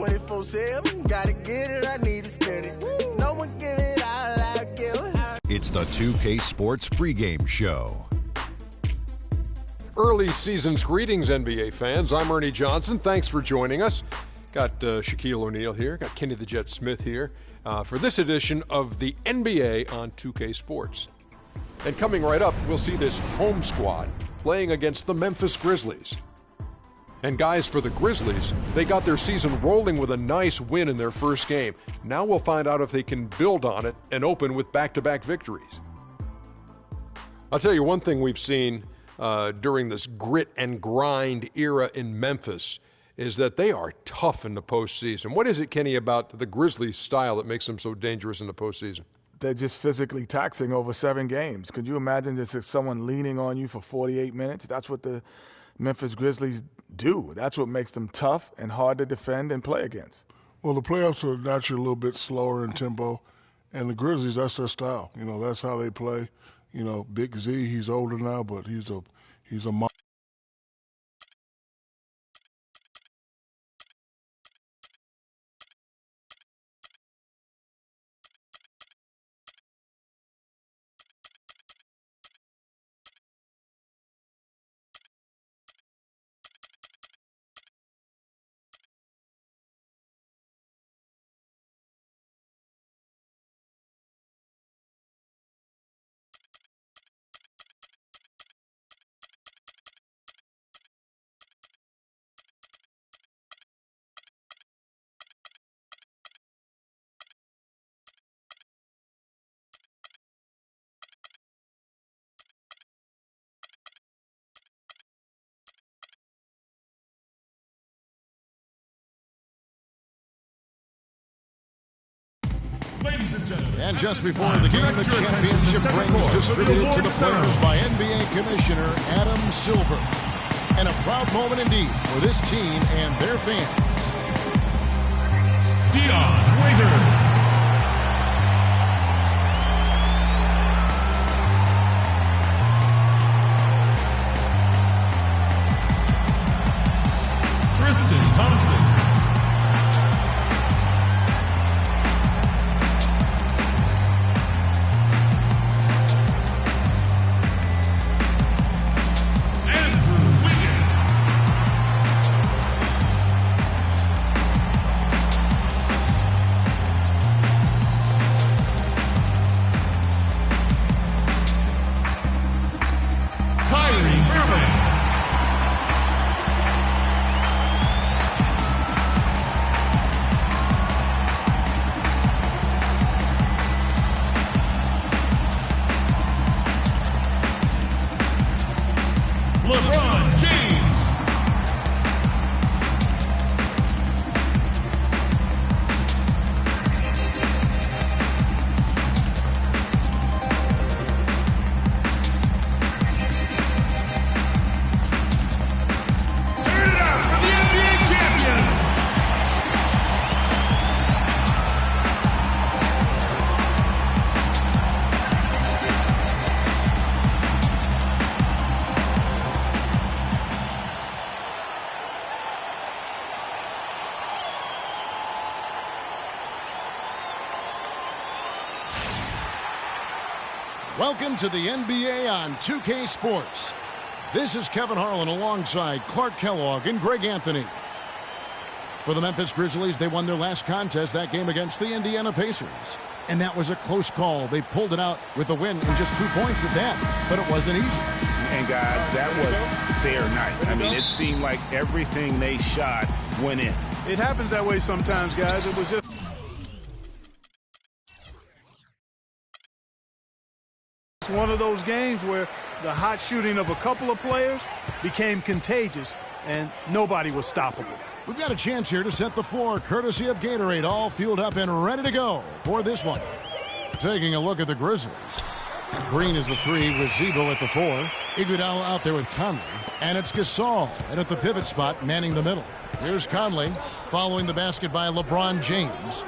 24/7, gotta get it, I need it steady. No one give it all I give. It's the 2K Sports pregame show. Early season's greetings, NBA fans. I'm Ernie Johnson. Thanks for joining us. Got Shaquille O'Neal here. Got Kenny the Jet Smith here for this edition of the NBA on 2K Sports. And coming right up, we'll see this home squad playing against the Memphis Grizzlies. And guys, for the Grizzlies, they got their season rolling with a nice win in their first game. Now we'll find out if they can build on it and open with back-to-back victories. I'll tell you one thing we've seen during this grit and grind era in Memphis is that they are tough in the postseason. What is it, Kenny, about the Grizzlies' style that makes them so dangerous in the postseason? They're just physically taxing over 7 games. Could you imagine just someone leaning on you for 48 minutes? That's what the Memphis Grizzlies do. That's what makes them tough and hard to defend and play against. Well, the playoffs are naturally a little bit slower in tempo, and the Grizzlies, that's their style. You know, that's how they play. You know, Big Z, he's older now, but he's a And just before the game, the championship ring is distributed to the players by NBA Commissioner Adam Silver. And a proud moment indeed for this team and their fans. Dion Waiters. Tristan Thompson. Lebron James. Turn it out for the NBA champions. Welcome to the NBA on 2K Sports. This is Kevin Harlan alongside Clark Kellogg and Greg Anthony. For the Memphis Grizzlies, they won their last contest, that game against the Indiana Pacers. And that was a close call. They pulled it out with a win and just 2 points at that. But it wasn't easy. And guys, that was their night. I mean, it seemed like everything they shot went in. It happens that way sometimes, guys. It was just one of those games where the hot shooting of a couple of players became contagious and nobody was stoppable. We've got a chance here to set the floor, courtesy of Gatorade, all fueled up and ready to go for this one. Taking a look at the Grizzlies. Green is the 3 with Zebo at the 4. Iguodala out there with Conley. And it's Gasol and at the pivot spot manning the middle. Here's Conley following the basket by LeBron James.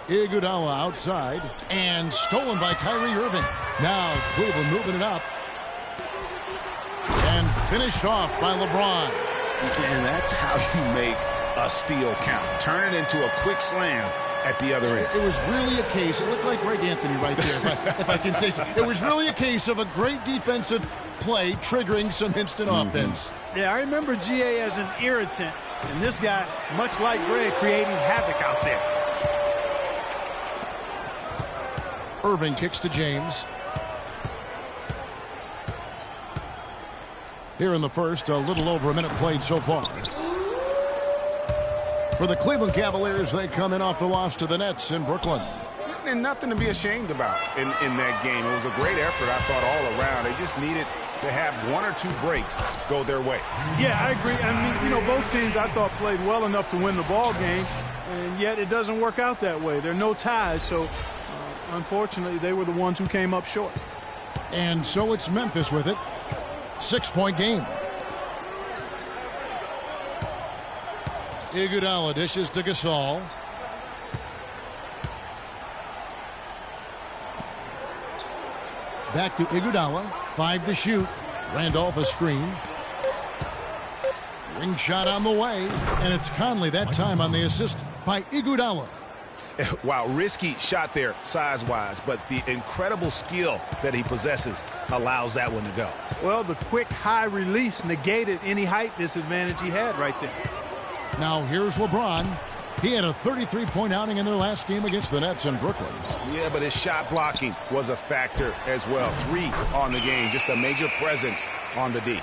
Iguodala outside and stolen by Kyrie Irving. Now Cleveland moving it up. And finished off by LeBron. And that's how you make a steal count. Turn it into a quick slam at the other end. It was really a case, it looked like Greg Anthony right there, if I can say so. It was really a case of a great defensive play triggering some instant offense. Yeah, I remember GA as an irritant, and this guy, much like Greg, creating havoc out there. Irving kicks to James. Here in the first, a little over a minute played so far. For the Cleveland Cavaliers, they come in off the loss to the Nets in Brooklyn. And nothing to be ashamed about in that game. It was a great effort, I thought, all around. They just needed to have one or two breaks go their way. Yeah, I agree. I mean, both teams, I thought, played well enough to win the ball game, and yet it doesn't work out that way. There are no ties, so unfortunately, they were the ones who came up short. And so it's Memphis with it. 6-point game. Iguodala dishes to Gasol. Back to Iguodala. 5 to shoot. Randolph a screen. Ring shot on the way. And it's Conley that time on the assist by Iguodala. Wow, risky shot there size-wise, but the incredible skill that he possesses allows that one to go. Well, the quick high release negated any height disadvantage he had right there. Now here's LeBron. He had a 33-point outing in their last game against the Nets in Brooklyn. Yeah, but his shot blocking was a factor as well. 3 on the game, just a major presence on the D.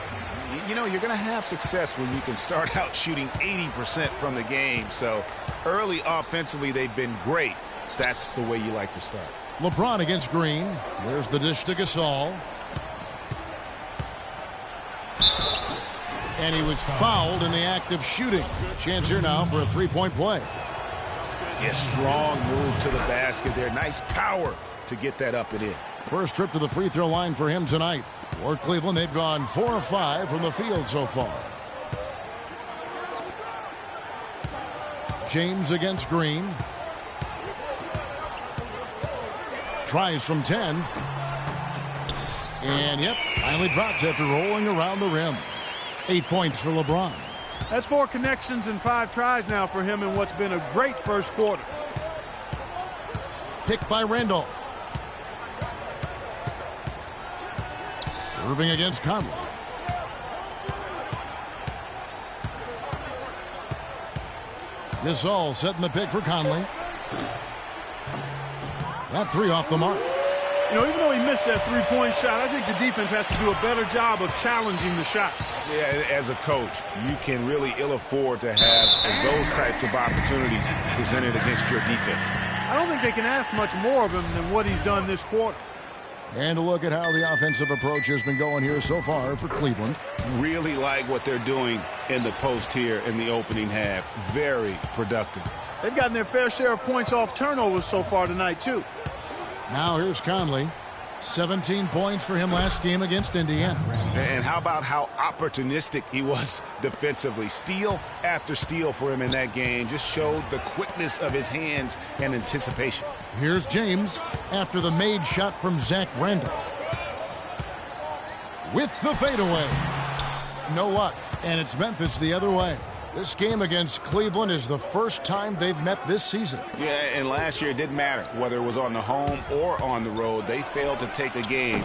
You know, you're going to have success when you can start out shooting 80% from the game. So early offensively, they've been great. That's the way you like to start. LeBron against Green. There's the dish to Gasol. And he was fouled in the act of shooting. Chance here now for a 3-point play. Yeah, strong move to the basket there. Nice power to get that up and in. First trip to the free throw line for him tonight. For Cleveland, they've gone 4 of 5 from the field so far. James against Green. Tries from 10. And, yep, finally drops after rolling around the rim. 8 points for LeBron. That's 4 connections and 5 tries now for him in what's been a great first quarter. Picked by Randolph. Irving against Conley. Gasol setting the pick for Conley. That 3 off the mark. You know, even though he missed that 3-point shot, I think the defense has to do a better job of challenging the shot. Yeah, as a coach, you can really ill afford to have those types of opportunities presented against your defense. I don't think they can ask much more of him than what he's done this quarter. And a look at how the offensive approach has been going here so far for Cleveland. Really like what they're doing in the post here in the opening half. Very productive. They've gotten their fair share of points off turnovers so far tonight, too. Now here's Conley. 17 points for him last game against Indiana. And how about how opportunistic he was defensively? Steal after steal for him in that game just showed the quickness of his hands and anticipation. Here's James after the made shot from Zach Randolph. With the fadeaway. No luck, and it's Memphis the other way. This game against Cleveland is the first time they've met this season. Yeah, and last year it didn't matter whether it was on the home or on the road. They failed to take a game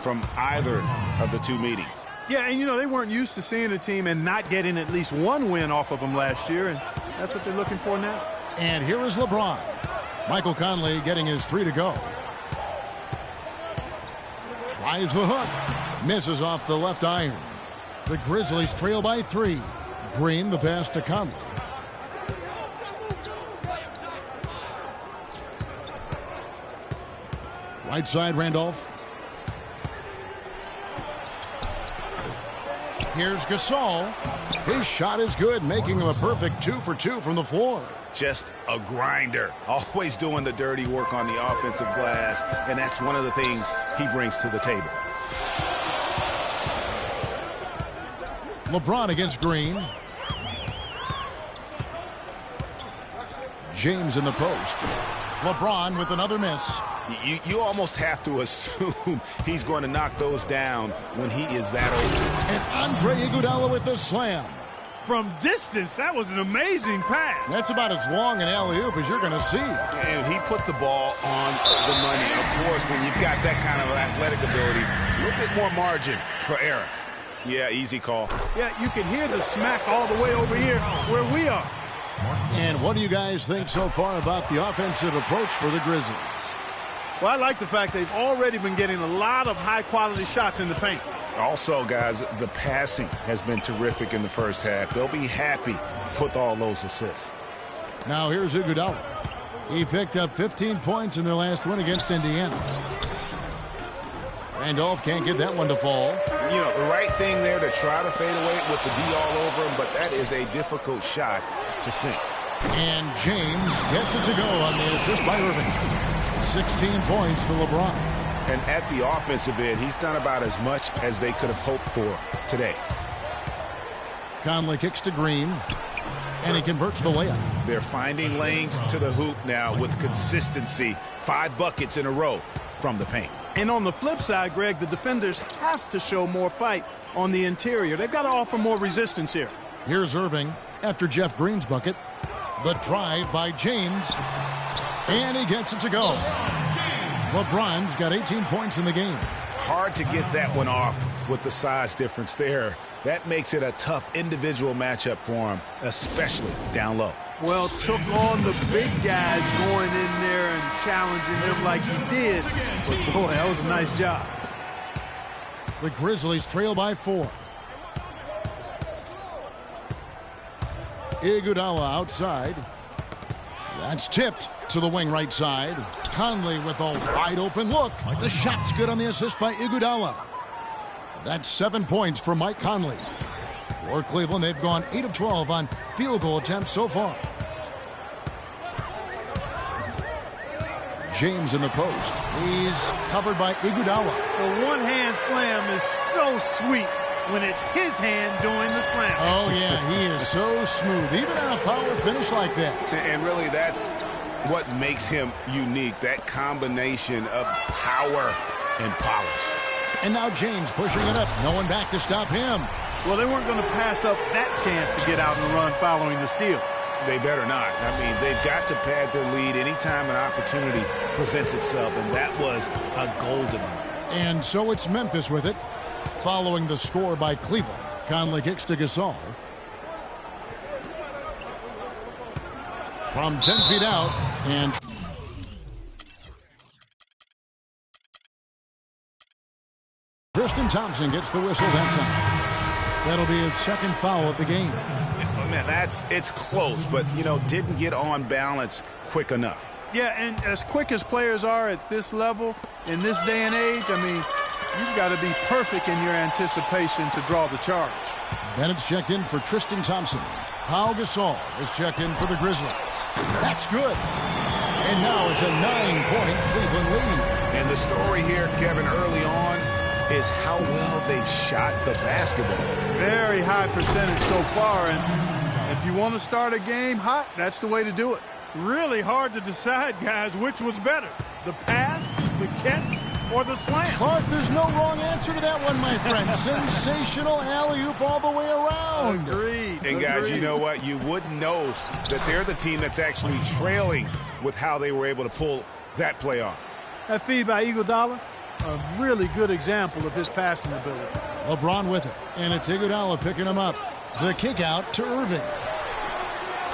from either of the 2 meetings. Yeah, and you know, they weren't used to seeing a team and not getting at least 1 win off of them last year, and that's what they're looking for now. And here is LeBron. Michael Conley getting his 3 to go. Tries the hook. Misses off the left iron. The Grizzlies trail by 3. Green, the pass to Conley. Right side, Randolph. Here's Gasol. His shot is good, making him a perfect 2 for 2 from the floor. Just a grinder, always doing the dirty work on the offensive glass, and that's one of the things he brings to the table. LeBron against Green. James in the post. LeBron with another miss. You almost have to assume he's going to knock those down when he is that old. And Andre Iguodala with the slam. from distance. That was an amazing pass. That's about as long an alley-oop as you're going to see. And he put the ball on the money. Of course, when you've got that kind of athletic ability, a little bit more margin for error. Yeah, easy call. Yeah, you can hear the smack all the way over here where we are. And what do you guys think so far about the offensive approach for the Grizzlies? Well, I like the fact they've already been getting a lot of high-quality shots in the paint. Also, guys, the passing has been terrific in the first half. They'll be happy with all those assists. Now here's Iguodala. He picked up 15 points in their last win against Indiana. Randolph can't get that one to fall. You know, the right thing there to try to fade away with the D all over him, but that is a difficult shot to sink. And James gets it to go on the assist by Irving. 16 points for LeBron. And at the offensive end, he's done about as much as they could have hoped for today. Conley kicks to Green, and he converts the layup. They're finding lanes to the hoop now with consistency. 5 buckets in a row from the paint. And on the flip side, Greg, the defenders have to show more fight on the interior. They've got to offer more resistance here. Here's Irving after Jeff Green's bucket. The drive by James, and he gets it to go. LeBron's got 18 points in the game. Hard to get that one off with the size difference there. That makes it a tough individual matchup for him, especially down low. Well, took on the big guys going in there and challenging them like he did. But, boy, that was a nice job. The Grizzlies trail by 4. Iguodala outside. That's tipped to the wing right side. Conley with a wide open look. The shot's good on the assist by Iguodala. That's 7 points for Mike Conley. For Cleveland, they've gone 8 of 12 on field goal attempts so far. James in the post. He's covered by Iguodala. The one-hand slam is so sweet when it's his hand doing the slam. Oh, yeah, he is so smooth, even on a power finish like that. And really, that's what makes him unique, that combination of power and polish. And now James pushing it up. No one back to stop him. Well, they weren't going to pass up that chance to get out and run following the steal. They better not. I mean, they've got to pad their lead anytime an opportunity presents itself, and that was a golden one. And so it's Memphis with it, following the score by Cleveland. Conley kicks to Gasol. From 10 feet out, and Tristan Thompson gets the whistle that time. That'll be his second foul of the game. Man, it's close, but, you know, didn't get on balance quick enough. Yeah, and as quick as players are at this level, in this day and age, I mean, you've got to be perfect in your anticipation to draw the charge. Bennett's checked in for Tristan Thompson. Pau Gasol is checked in for the Grizzlies. That's good. And now it's a 9-point Cleveland lead. And the story here, Kevin, early on, is how well they've shot the basketball. Very high percentage so far, and if you want to start a game hot, that's the way to do it. Really hard to decide, guys, which was better, the pass, the catch, or the slam. Clark, there's no wrong answer to that one, my friend. Sensational alley-oop all the way around. Agreed. And guys, you know what? You wouldn't know that they're the team that's actually trailing with how they were able to pull that play off. That feed by Iguodala, a really good example of his passing ability. LeBron with it, and it's Iguodala picking him up. The kick out to Irving.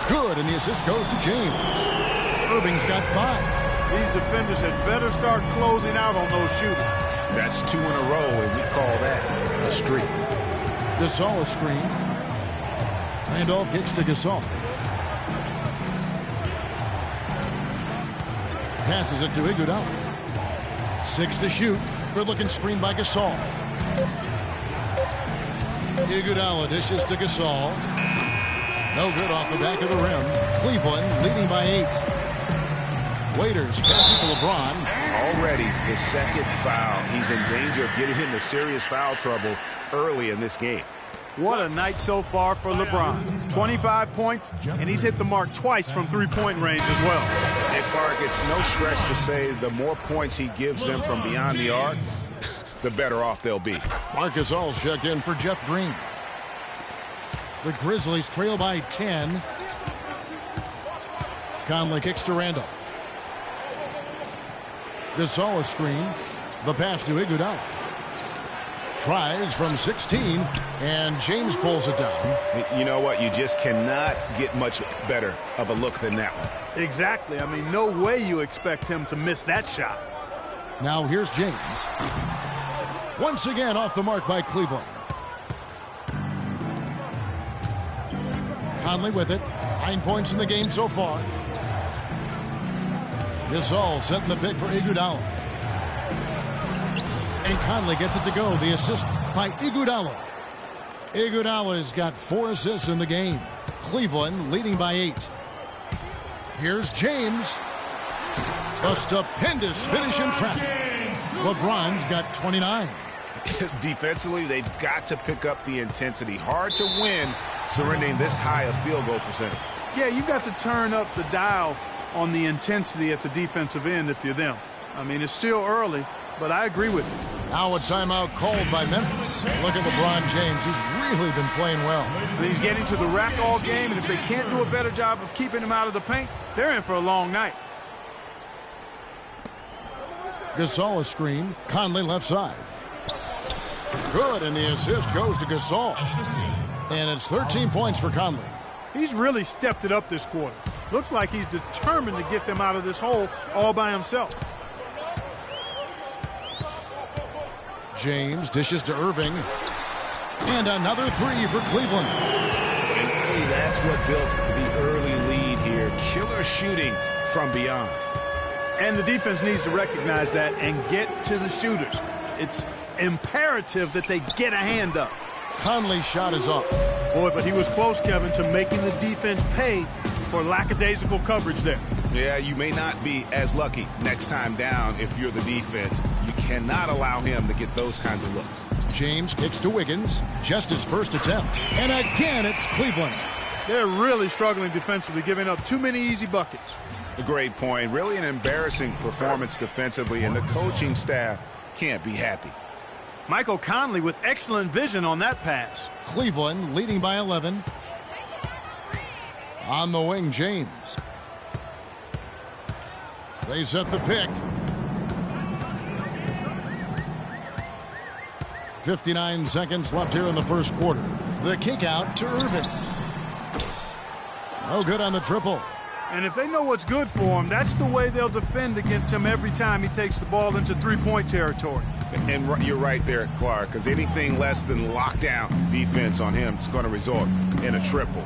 Good, and the assist goes to James. Irving's got 5. These defenders had better start closing out on those shooters. That's 2 in a row, and we call that a streak. Gasol a screen. Randolph kicks to Gasol. Passes it to Iguodala. 6 to shoot. Good-looking screen by Gasol. Iguodala dishes to Gasol. No good off the back of the rim. Cleveland leading by 8. Waiters pass it to LeBron. Already his second foul. He's in danger of getting into serious foul trouble early in this game. What a night so far for LeBron. 25 points, and he's hit the mark twice from three-point range as well. And Clark, it's no stretch to say the more points he gives them from beyond the arc, the better off they'll be. Marc Gasol's checked in for Jeff Green. The Grizzlies trail by 10. Conley kicks to Randolph. Gasol a screen. The pass to Iguodala. Tries from 16, and James pulls it down. You know what? You just cannot get much better of a look than that one. Exactly. I mean, no way you expect him to miss that shot. Now here's James. Once again off the mark by Cleveland. Conley with it. 9 points in the game so far. Gasol setting the pick for Iguodala. And Conley gets it to go. The assist by Iguodala. Iguodala's got 4 assists in the game. Cleveland leading by 8. Here's James. A stupendous finish in traffic. LeBron's got 29. Defensively, they've got to pick up the intensity. Hard to win surrendering this high a field goal percentage. Yeah, you've got to turn up the dial on the intensity at the defensive end if you're them. I mean, it's still early, but I agree with you. Now a timeout called by Memphis. Look at LeBron James. He's really been playing well. He's getting to the rack all game, and if they can't do a better job of keeping him out of the paint, they're in for a long night. Gasol a screen. Conley left side. Good, and the assist goes to Gasol. And it's 13 points for Conley. He's really stepped it up this quarter. Looks like he's determined to get them out of this hole all by himself. James dishes to Irving. And another 3 for Cleveland. And really, that's what built the early lead here. Killer shooting from beyond. And the defense needs to recognize that and get to the shooters. It's imperative that they get a hand up. Conley's shot is off. Boy, but he was close, Kevin, to making the defense pay for lackadaisical coverage there. Yeah, you may not be as lucky next time down if you're the defense. You cannot allow him to get those kinds of looks. James kicks to Wiggins. Just his first attempt. And again, it's Cleveland. They're really struggling defensively, giving up too many easy buckets. A great point. Really an embarrassing performance defensively, and the coaching staff can't be happy. Michael Conley with excellent vision on that pass. Cleveland leading by 11. On the wing, James. They set the pick. 59 seconds left here in the first quarter. The kick out to Irving. No good on the triple. And if they know what's good for him, that's the way they'll defend against him every time he takes the ball into three-point territory. And you're right there, Clark, because anything less than lockdown defense on him is going to result in a triple.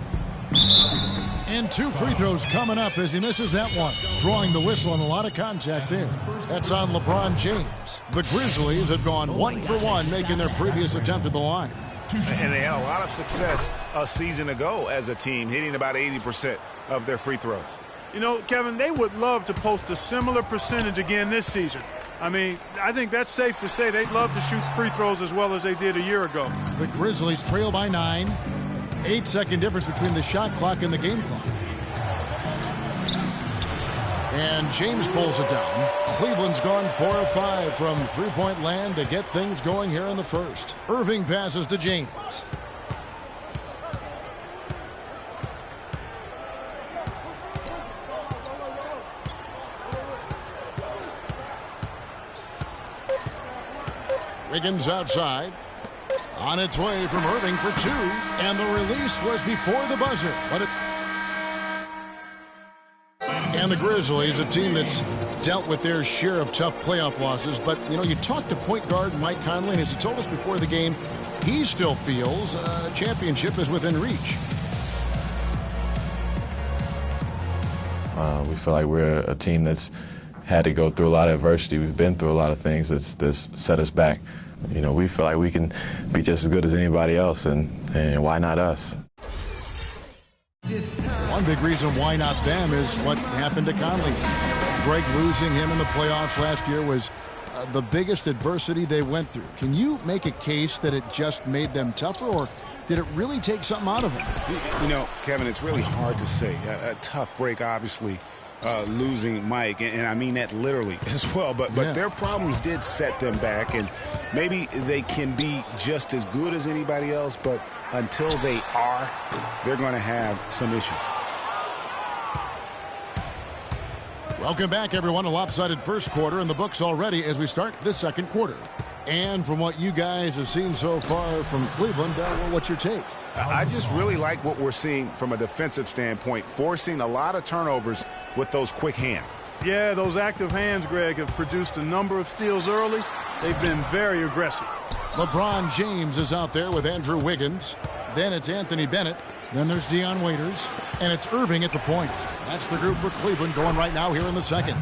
And 2 free throws coming up as he misses that one. Drawing the whistle and a lot of contact there. That's on LeBron James. The Grizzlies have gone 1 for 1, making their previous attempt at the line. And they had a lot of success a season ago as a team, hitting about 80% of their free throws. You know, Kevin, they would love to post a similar percentage again this season. I mean, I think that's safe to say they'd love to shoot free throws as well as they did a year ago. The Grizzlies trail by 9. 8-second difference between the shot clock and the game clock. And James pulls it down. Cleveland's gone 4 of 5 from three-point land to get things going here in the first. Irving passes to James. Wiggins outside. On its way from Irving for 2. And the release was before the buzzer. And the Grizzlies, a team that's dealt with their share of tough playoff losses. But, you know, you talked to point guard Mike Conley, and as he told us before the game, he still feels a championship is within reach. We feel like we're a team that's had to go through a lot of adversity. We've been through a lot of things that's set us back. You know, we feel like we can be just as good as anybody else, and why not us? One big reason why not them is what happened to Conley. Greg losing him in the playoffs last year was the biggest adversity they went through. Can you make a case that it just made them tougher, or did it really take something out of them? You know, Kevin, it's really hard to say. A tough break obviously losing Mike, and I mean that literally as well. But their problems did set them back, and maybe they can be just as good as anybody else, but until they are, they're going to have some issues. Welcome back, everyone. A lopsided first quarter in the books already as we start this second quarter. And from what you guys have seen so far from Cleveland, what's your take? I just really like what we're seeing from a defensive standpoint, forcing a lot of turnovers with those quick hands. Yeah, those active hands, Greg, have produced a number of steals early. They've been very aggressive. LeBron James is out there with Andrew Wiggins. Then it's Anthony Bennett. Then there's Deion Waiters. And it's Irving at the point. That's the group for Cleveland going right now here in the second.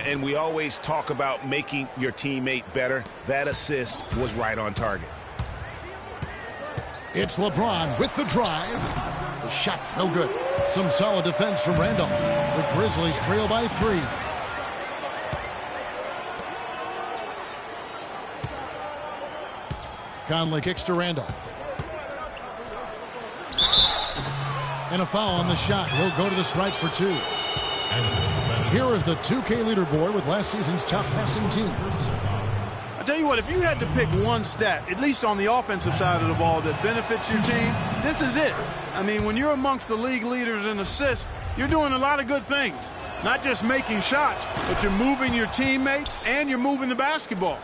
And we always talk about making your teammate better. That assist was right on target. It's LeBron with the drive. The shot, no good. Some solid defense from Randolph. The Grizzlies trail by 3. Conley kicks to Randolph. And a foul on the shot. He'll go to the stripe for 2. Here is the 2K leaderboard with last season's top passing teams. I tell you what, if you had to pick one stat, at least on the offensive side of the ball, that benefits your team, this is it. I mean, when you're amongst the league leaders in assists, you're doing a lot of good things. Not just making shots, but you're moving your teammates and you're moving the basketball.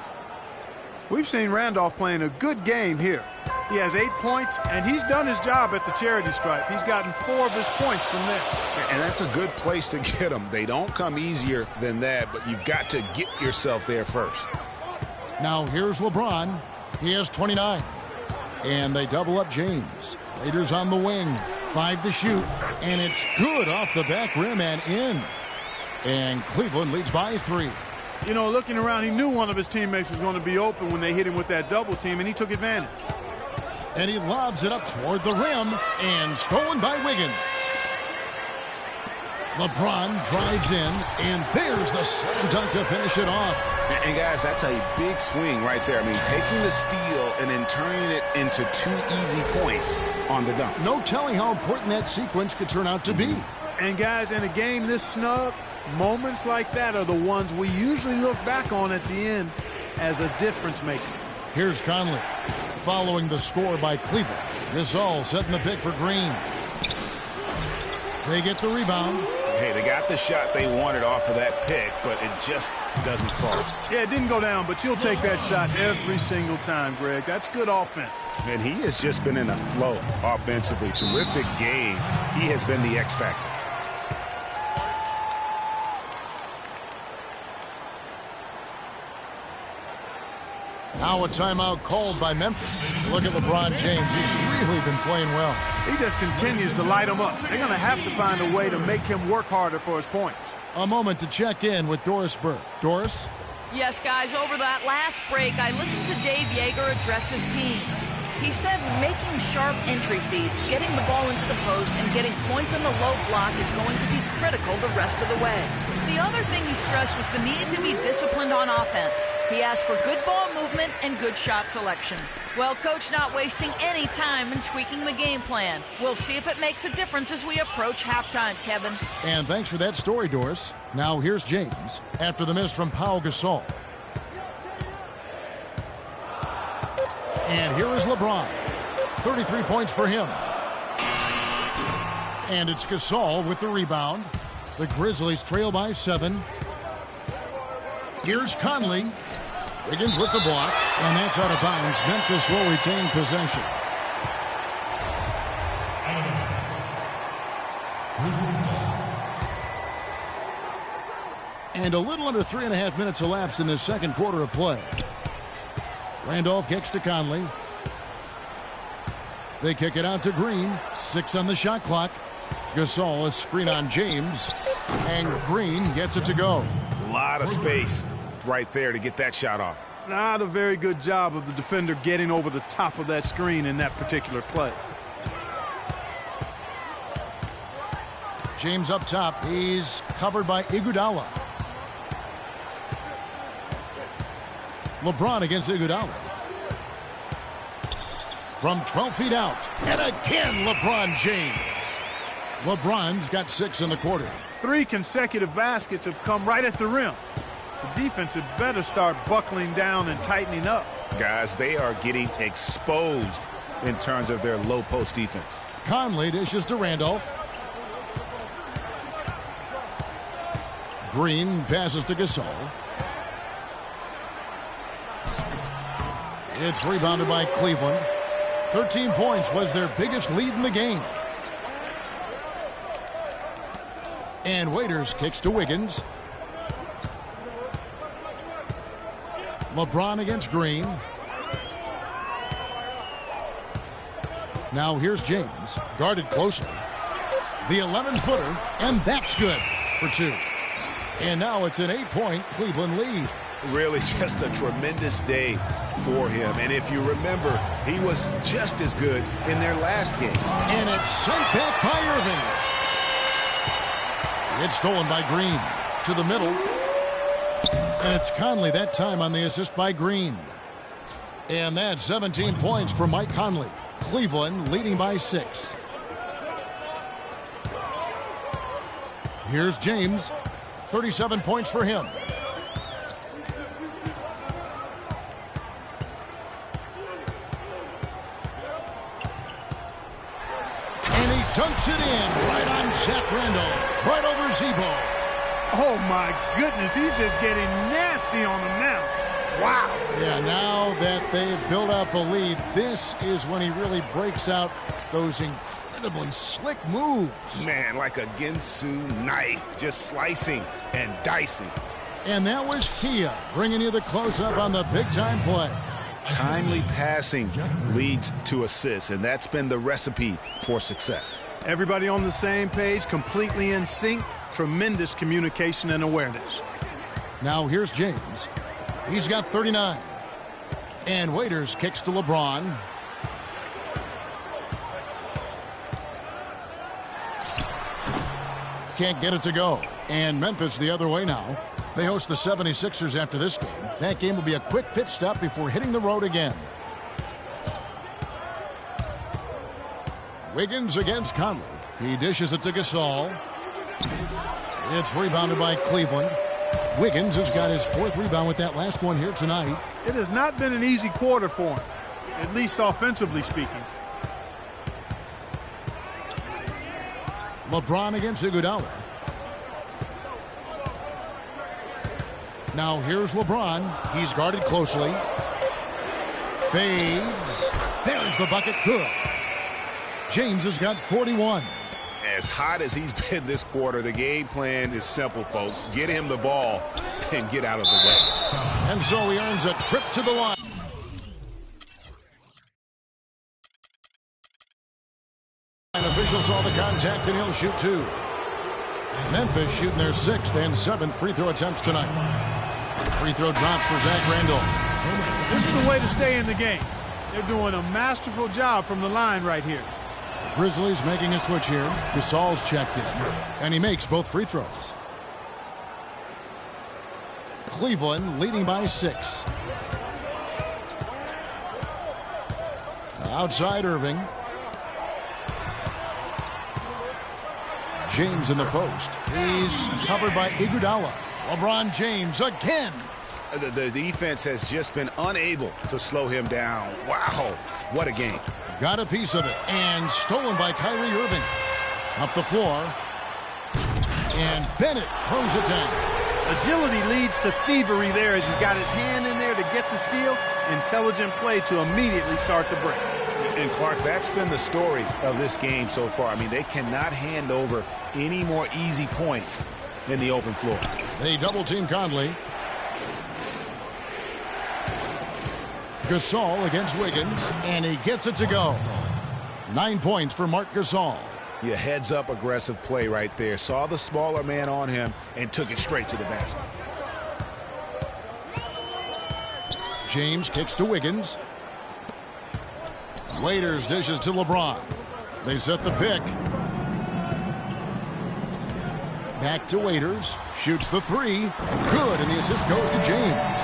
We've seen Randolph playing a good game here. He has 8 points, and he's done his job at the charity stripe. He's gotten 4 of his points from there. And that's a good place to get them. They don't come easier than that, but you've got to get yourself there first. Now here's LeBron. He has 29. And they double up James. Raiders on the wing. 5 to shoot. And it's good off the back rim and in. And Cleveland leads by 3. You know, looking around, he knew one of his teammates was going to be open when they hit him with that double team, and he took advantage. And he lobs it up toward the rim. And stolen by Wiggins. LeBron drives in, and there's the slam dunk to finish it off. And guys, that's a big swing right there. I mean, taking the steal and then turning it into 2 easy points on the dunk. No telling how important that sequence could turn out to be. And guys, in a game this snug, moments like that are the ones we usually look back on at the end as a difference maker. Here's Conley following the score by Cleveland. Gasol setting the pick for Green. They get the rebound. Hey, they got the shot they wanted off of that pick, but it just doesn't fall. Yeah, it didn't go down, but you'll take that shot every single time, Greg. That's good offense. And he has just been in a flow offensively. Terrific game. He has been the X factor. Now a timeout called by Memphis. Look at LeBron James. He's really been playing well. He just continues to light them up. They're going to have to find a way to make him work harder for his points. A moment to check in with Doris Burke. Doris? Yes, guys, over that last break, I listened to Dave Yeager address his team. He said making sharp entry feeds, getting the ball into the post, and getting points on the low block is going to be critical the rest of the way. The other thing he stressed was the need to be disciplined on offense. He asked for good ball movement and good shot selection. Well, Coach not wasting any time in tweaking the game plan. We'll see if it makes a difference as we approach halftime, Kevin. And thanks for that story, Doris. Now here's James after the miss from Pau Gasol. And here is LeBron. 33 points for him. And it's Gasol with the rebound. The Grizzlies trail by 7. Here's Conley. Wiggins with the block. And that's out of bounds. Memphis will retain possession. And a little under 3.5 minutes elapsed in this second quarter of play. Randolph kicks to Conley. They kick it out to Green. 6 on the shot clock. Gasol, a screen on James. And Green gets it to go. A lot of space right there to get that shot off. Not a very good job of the defender getting over the top of that screen in that particular play. James up top. He's covered by Iguodala. LeBron against Iguodala. From 12 feet out. And again, LeBron James. LeBron's got 6 in the quarter. 3 consecutive baskets have come right at the rim. The defense had better start buckling down and tightening up. Guys, they are getting exposed in terms of their low post defense. Conley dishes to Randolph. Green passes to Gasol. It's rebounded by Cleveland. 13 points was their biggest lead in the game. And Waiters kicks to Wiggins. LeBron against Green. Now here's James, guarded closely. The 11-footer, and that's good for 2. And now it's an 8-point Cleveland lead. Really just a tremendous day for him. And if you remember, he was just as good in their last game. And it's sent back by Irving. It's stolen by Green to the middle. And it's Conley that time on the assist by Green. And that's 17 points for Mike Conley. Cleveland leading by 6. Here's James. 37 points for him. And he dunks it in right on Zach Randolph. Right over Zebo. Oh, my goodness. He's just getting nasty on him now. Wow. Yeah, now that they've built up a lead, this is when he really breaks out those incredibly slick moves. Man, like a Ginsu knife, just slicing and dicing. And that was Kia bringing you the close-up on the big-time play. Timely passing leads to assists, and that's been the recipe for success. Everybody on the same page, completely in sync. Tremendous communication and awareness. Now here's James. He's got 39. And Waiters kicks to LeBron. Can't get it to go. And Memphis the other way now. They host the 76ers after this game. That game will be a quick pit stop before hitting the road again. Wiggins against Conley. He dishes it to Gasol. It's rebounded by Cleveland. Wiggins has got his 4th rebound with that last one here tonight. It has not been an easy quarter for him, at least offensively speaking. LeBron against Iguodala. Now here's LeBron. He's guarded closely. Fades. There's the bucket. Good. James has got 41. As hot as he's been this quarter, the game plan is simple, folks. Get him the ball and get out of the way. And so he earns a trip to the line. And officials saw the contact, and he'll shoot 2. Memphis shooting their 6th and 7th free throw attempts tonight. Free throw drops for Zach Randolph. This is the way to stay in the game. They're doing a masterful job from the line right here. The Grizzlies making a switch here. Gasol's checked in, and he makes both free throws. Cleveland leading by 6. Outside Irving. James in the post. He's covered by Iguodala. LeBron James again. The defense has just been unable to slow him down. Wow, what a game. Got a piece of it, and stolen by Kyrie Irving. Up the floor. And Bennett throws it down. Agility leads to thievery there as he's got his hand in there to get the steal. Intelligent play to immediately start the break. And Clark, that's been the story of this game so far. I mean, they cannot hand over any more easy points in the open floor. They double-team Conley. Gasol against Wiggins, and he gets it to go. 9 points for Marc Gasol. Yeah, heads-up aggressive play right there. Saw the smaller man on him and took it straight to the basket. James kicks to Wiggins. Waiters dishes to LeBron. They set the pick. Back to Waiters. Shoots the 3. Good, and the assist goes to James.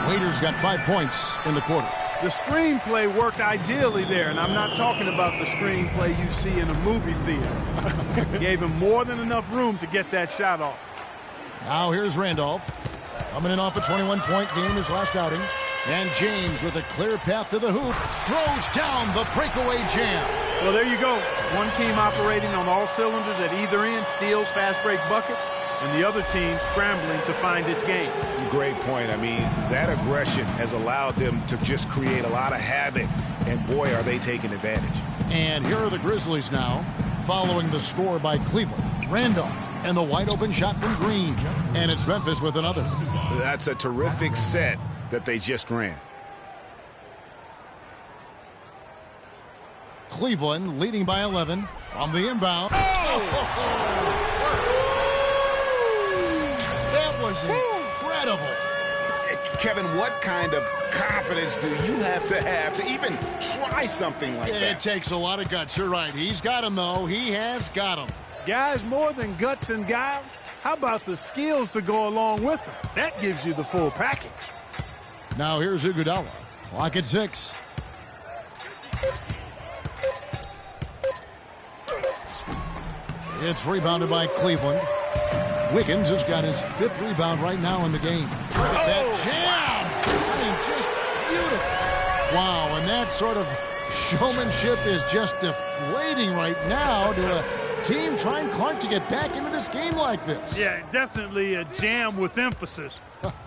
Waiters got 5 points in the quarter. The screenplay worked ideally there, and I'm not talking about the screenplay you see in a movie theater. Gave him more than enough room to get that shot off. Now here's Randolph. Coming in off a 21-point game his last outing. And James with a clear path to the hoop. Throws down the breakaway jam. Well, there you go. One team operating on all cylinders at either end, steals, fast break buckets, and the other team scrambling to find its game. Great point. I mean, that aggression has allowed them to just create a lot of havoc, and boy, are they taking advantage. And here are the Grizzlies now, following the score by Cleveland. Randolph and the wide open shot from Green. And it's Memphis with another. That's a terrific set that they just ran. Cleveland leading by 11 from the inbound. That was incredible. Kevin, what kind of confidence do you have to even try something like that? It takes a lot of guts. You're right. He's got him, though. He has got him. Guys, more than guts and guile, how about the skills to go along with them? That gives you the full package. Now here's Iguodala. Clock at 6. It's rebounded by Cleveland. Wiggins has got his 5th rebound right now in the game. Look at that jam! I mean, just beautiful. Wow, and that sort of showmanship is just deflating right now to a team trying Clark to get back into this game like this. Yeah, definitely a jam with emphasis.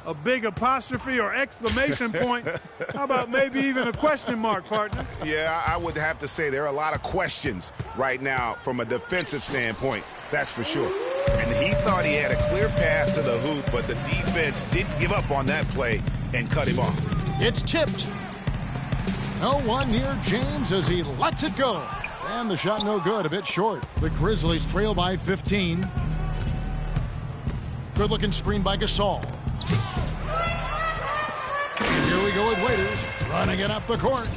A big apostrophe or exclamation point. How about maybe even a question mark, partner? Yeah, I would have to say there are a lot of questions right now from a defensive standpoint. That's for sure. And he thought he had a clear path to the hoop, but the defense didn't give up on that play and cut him off. It's tipped. No one near James as he lets it go. And the shot no good, a bit short. The Grizzlies trail by 15. Good-looking screen by Gasol. And here we go with Waiters, running it up the court.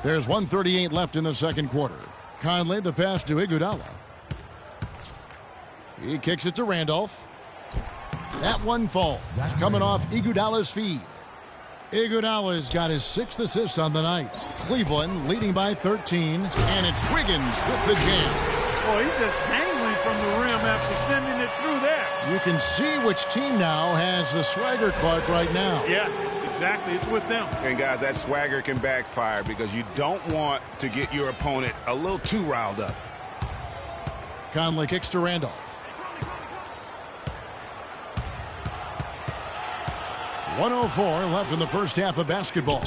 There's 1:38 left in the second quarter. Conley, the pass to Iguodala. He kicks it to Randolph. That one falls. Coming off Iguodala's feed. Iguodala's got his 6th assist on the night. Cleveland leading by 13. And it's Wiggins with the jam. Boy, he's just dangling from the rim after sending it through there. You can see which team now has the swagger, Clark, right now. Yeah, it's with them. And guys, that swagger can backfire because you don't want to get your opponent a little too riled up. Conley kicks to Randolph. 1:04 left in the first half of basketball.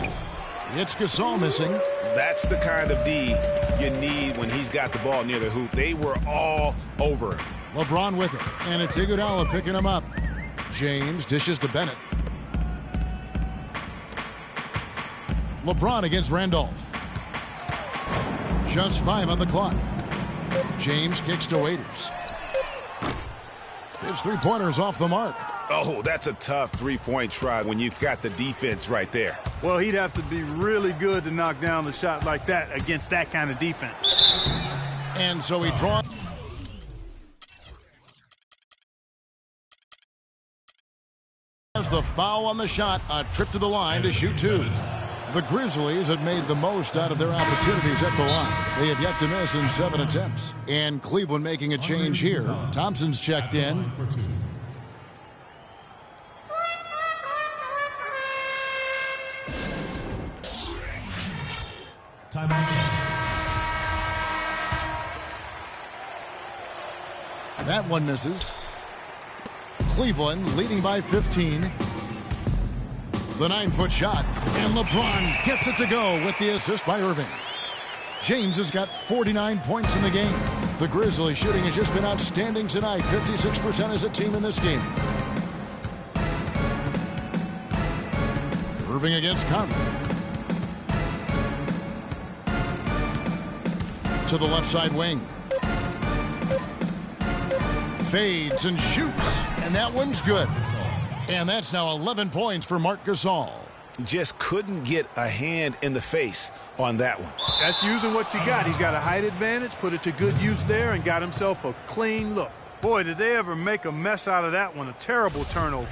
It's Gasol missing. That's the kind of D you need when he's got the ball near the hoop. They were all over him. LeBron with it. And it's Iguodala picking him up. James dishes to Bennett. LeBron against Randolph. Just 5 on the clock. James kicks to Waiters. His 3-pointer's off the mark. Oh, that's a tough 3-point try when you've got the defense right there. Well, he'd have to be really good to knock down a shot like that against that kind of defense. And so he draws. The foul on the shot, a trip to the line to shoot 2. The Grizzlies have made the most out of their opportunities at the line. They have yet to miss in 7 attempts. And Cleveland making a change here. Thompson's checked in. That one misses. Cleveland leading by 15. The 9-foot shot. And LeBron gets it to go with the assist by Irving. James has got 49 points in the game. The Grizzlies shooting has just been outstanding tonight. 56% as a team in this game. Irving against Conley. To the left side wing. Fades and shoots. And that one's good. And that's now 11 points for Marc Gasol. Just couldn't get a hand in the face on that one. That's using what you got. He's got a height advantage, put it to good use there, and got himself a clean look. Boy, did they ever make a mess out of that one. A terrible turnover.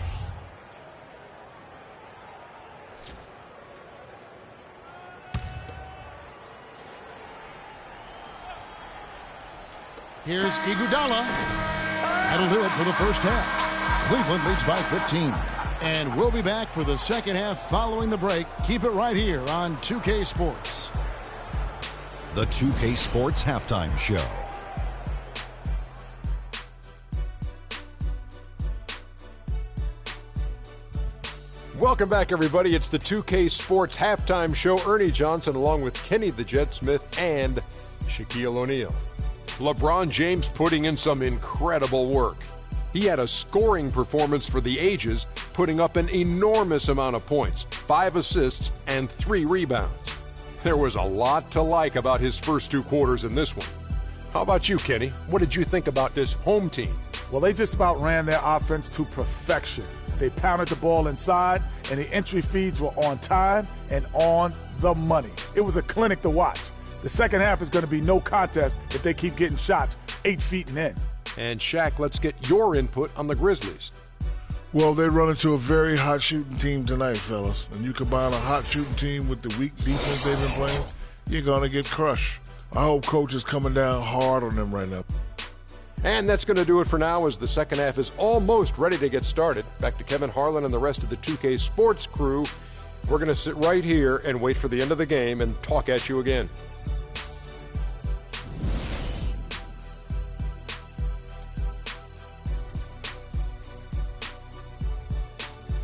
Here's Iguodala. That'll do it for the first half. Cleveland leads by 15. And we'll be back for the second half following the break. Keep it right here on 2K Sports. The 2K Sports Halftime Show. Welcome back, everybody. It's the 2K Sports Halftime Show. Ernie Johnson along with Kenny the Jet Smith and Shaquille O'Neal. LeBron James putting in some incredible work. He had a scoring performance for the ages, putting up an enormous amount of points, 5 assists and 3 rebounds. There was a lot to like about his first 2 quarters in this one. How about you, Kenny? What did you think about this home team? Well, they just about ran their offense to perfection. They pounded the ball inside, and the entry feeds were on time and on the money. It was a clinic to watch. The second half is going to be no contest if they keep getting shots 8 feet and in. And Shaq, let's get your input on the Grizzlies. Well, they run into a very hot shooting team tonight, fellas. And you combine a hot shooting team with the weak defense they've been playing, you're going to get crushed. I hope coach is coming down hard on them right now. And that's going to do it for now as the second half is almost ready to get started. Back to Kevin Harlan and the rest of the 2K Sports crew. We're going to sit right here and wait for the end of the game and talk at you again.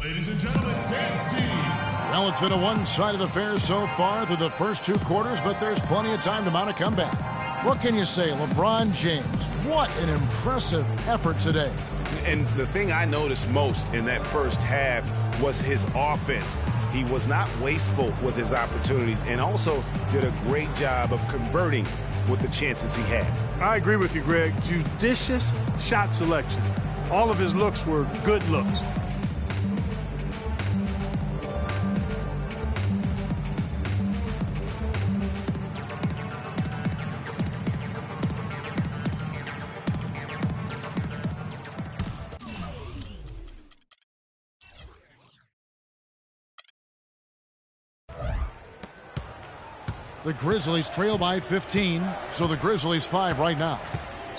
Ladies and gentlemen, dance team. Well, it's been a one-sided affair so far through the first 2 quarters, but there's plenty of time to mount a comeback. What can you say? LeBron James, what an impressive effort today. And the thing I noticed most in that first half was his offense. He was not wasteful with his opportunities and also did a great job of converting with the chances he had. I agree with you, Greg. Judicious shot selection. All of his looks were good looks. The Grizzlies trail by 15, so the Grizzlies 5 right now.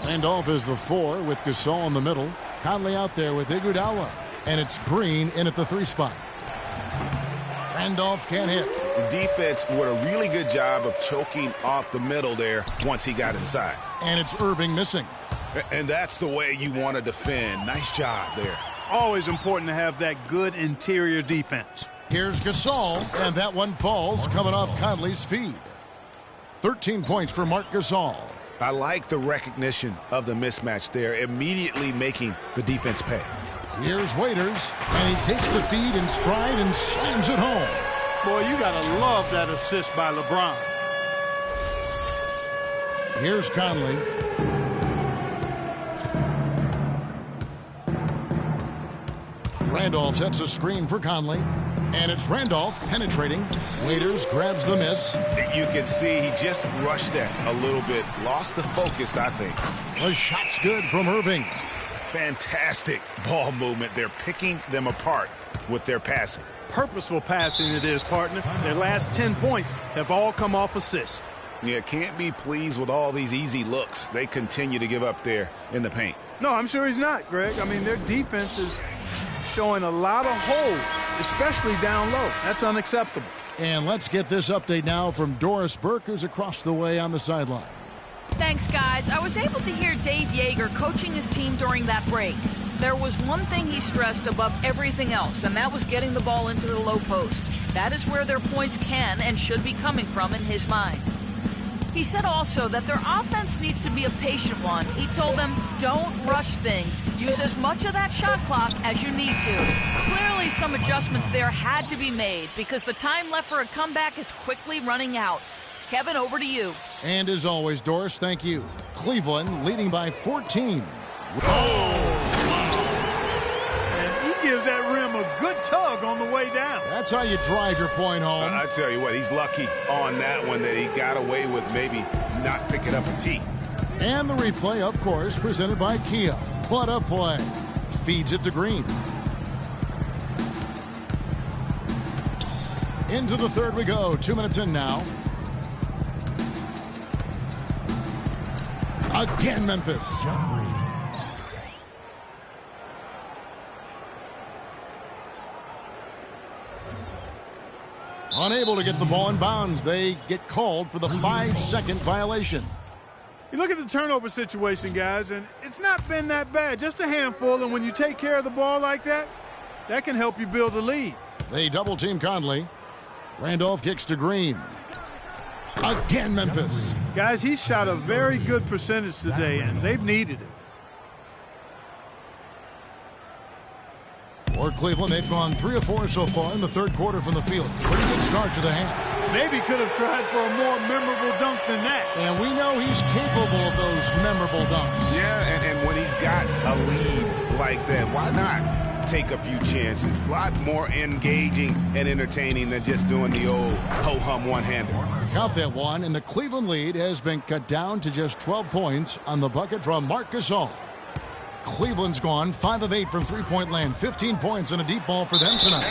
Randolph is the 4 with Gasol in the middle. Conley out there with Iguodala. And it's Green in at the 3 spot. Randolph can't hit. The defense did a really good job of choking off the middle there once he got inside. And it's Irving missing. And that's the way you want to defend. Nice job there. Always important to have that good interior defense. Here's Gasol, and that one falls coming off Conley's feed. 13 points for Marc Gasol. I like the recognition of the mismatch there, immediately making the defense pay. Here's Waiters, and he takes the feed in stride and slams it home. Boy, you got to love that assist by LeBron. Here's Conley. Randolph sets a screen for Conley. And it's Randolph penetrating. Waiters grabs the miss. You can see he just rushed that a little bit. Lost the focus, I think. The shot's good from Irving. Fantastic ball movement. They're picking them apart with their passing. Purposeful passing it is, partner. Their last 10 points have all come off assists. Yeah, can't be pleased with all these easy looks they continue to give up there in the paint. No, I'm sure he's not, Greg. I mean, their defense is showing a lot of holes, especially down low. That's unacceptable. And let's get this update now from Doris Burke, who's across the way on the sideline. Thanks, guys. I was able to hear Dave Yeager coaching his team during that break. There was one thing he stressed above everything else, and that was getting the ball into the low post. That is where their points can and should be coming from in his mind. He said also that their offense needs to be a patient one. He told them, don't rush things. Use as much of that shot clock as you need to. Clearly, some adjustments there had to be made because the time left for a comeback is quickly running out. Kevin, over to you. And as always, Doris, thank you. Cleveland leading by 14. And he gives that rim a good tug on the way down. That's how you drive your point home. I tell you what, he's lucky on that one that he got away with maybe not picking up a tee. And the replay, of course, presented by Kia. What a play. Feeds it to Green. Into the third we go. 2 minutes in now. Again, Memphis. Unable to get the ball in bounds. They get called for the 5-second violation. You look at the turnover situation, guys, and it's not been that bad. Just a handful, and when you take care of the ball like that, that can help you build a lead. They double-team Conley. Randolph kicks to Green. Again, Memphis. Guys, he shot a very good percentage today, and they've needed it. For Cleveland, they've gone 3 of 4 so far in the third quarter from the field. Pretty good start to the half. Maybe could have tried for a more memorable dunk than that. And we know he's capable of those memorable dunks. Yeah, and when he's got a lead like that, why not take a few chances? A lot more engaging and entertaining than just doing the old ho-hum one-hander. Count that one, and the Cleveland lead has been cut down to just 12 points on the bucket from Marc Gasol. Cleveland's gone 5 of 8 from three-point land. 15 points and a deep ball for them tonight.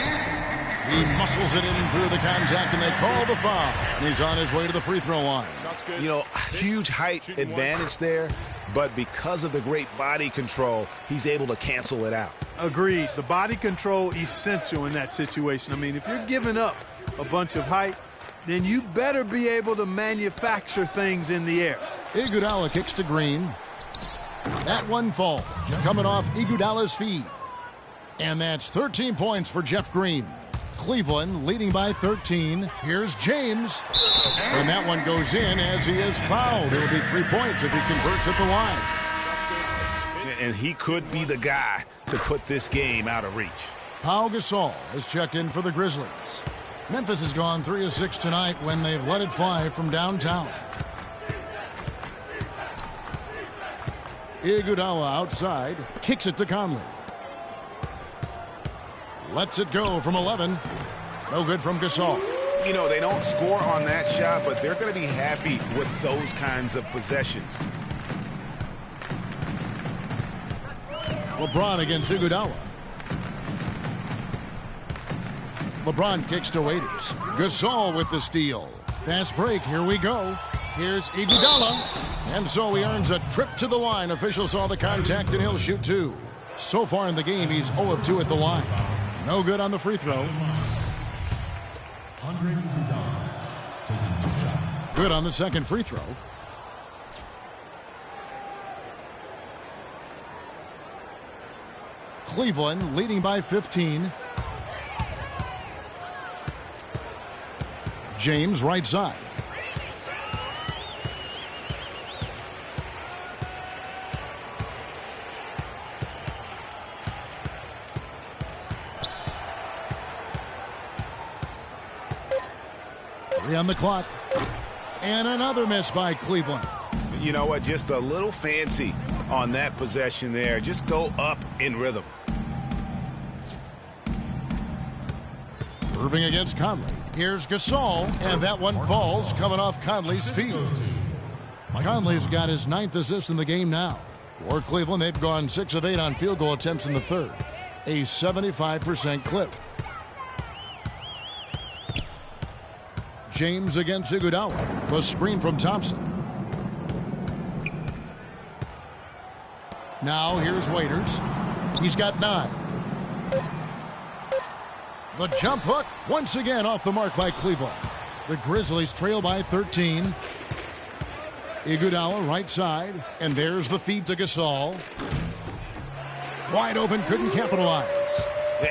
He muscles it in through the contact, and they call the foul. And he's on his way to the free throw line. You know, huge height advantage there, but because of the great body control, he's able to cancel it out. Agreed. The body control essential in that situation. I mean, if you're giving up a bunch of height, then you better be able to manufacture things in the air. Iguodala kicks to Green. That one falls, coming off Iguodala's feet. And that's 13 points for Jeff Green. Cleveland leading by 13. Here's James. And that one goes in as he is fouled. It'll be 3 points if he converts at the line. And he could be the guy to put this game out of reach. Pau Gasol has checked in for the Grizzlies. Memphis has gone 3 of 6 tonight when they've let it fly from downtown. Iguodala outside, kicks it to Conley. Lets it go from 11. No good from Gasol. You know, they don't score on that shot, but they're going to be happy with those kinds of possessions. LeBron against Iguodala. LeBron kicks to Waiters. Gasol with the steal. Fast break, here we go. Here's Iguodala. And so he earns a trip to the line. Officials saw the contact, and he'll shoot 2. So far in the game, he's 0 of 2 at the line. No good on the free throw. Good on the second free throw. Cleveland leading by 15. James right side. On the clock. And another miss by Cleveland. You know what? Just a little fancy on that possession there. Just go up in rhythm. Irving against Conley. Here's Gasol. And that one falls coming off Conley's feet. Conley's got his 9th assist in the game now. For Cleveland, they've gone 6 of 8 on field goal attempts in the third. A 75% clip. James against Iguodala. The screen from Thompson. Now here's Waiters. He's got 9. The jump hook once again off the mark by Cleveland. The Grizzlies trail by 13. Iguodala right side. And there's the feed to Gasol. Wide open, couldn't capitalize.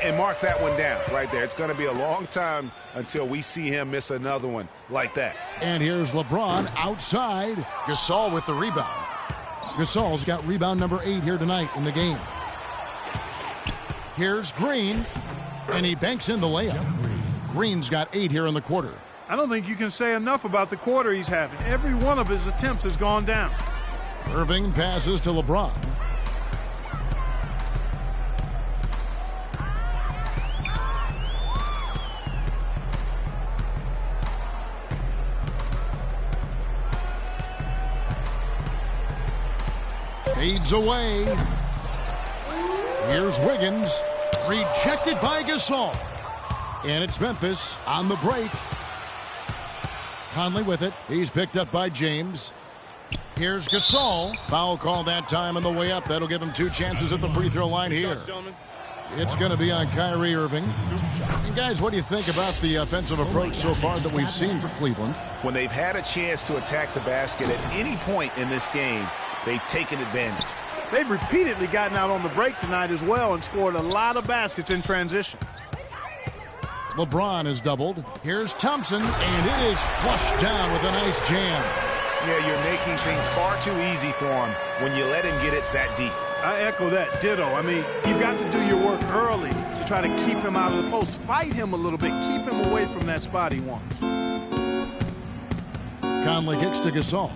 And mark that one down right there. It's going to be a long time until we see him miss another one like that. And here's LeBron outside. Gasol with the rebound. Gasol's got rebound number 8 here tonight in the game. Here's Green. And he banks in the layup. Green's got 8 here in the quarter. I don't think you can say enough about the quarter he's having. Every one of his attempts has gone down. Irving passes to LeBron. Fades away. Here's Wiggins. Rejected by Gasol. And it's Memphis on the break. Conley with it. He's picked up by James. Here's Gasol. Foul call that time on the way up. That'll give him 2 chances at the free throw line here. It's going to be on Kyrie Irving. And guys, what do you think about the offensive approach so far that we've seen for Cleveland? When they've had a chance to attack the basket at any point in this game, they've taken advantage. They've repeatedly gotten out on the break tonight as well and scored a lot of baskets in transition. LeBron is doubled. Here's Thompson, and it is flushed down with a nice jam. Yeah, you're making things far too easy for him when you let him get it that deep. I echo that. Ditto. I mean, you've got to do your work early to try to keep him out of the post. Fight him a little bit. Keep him away from that spot he wants. Conley kicks to Gasol.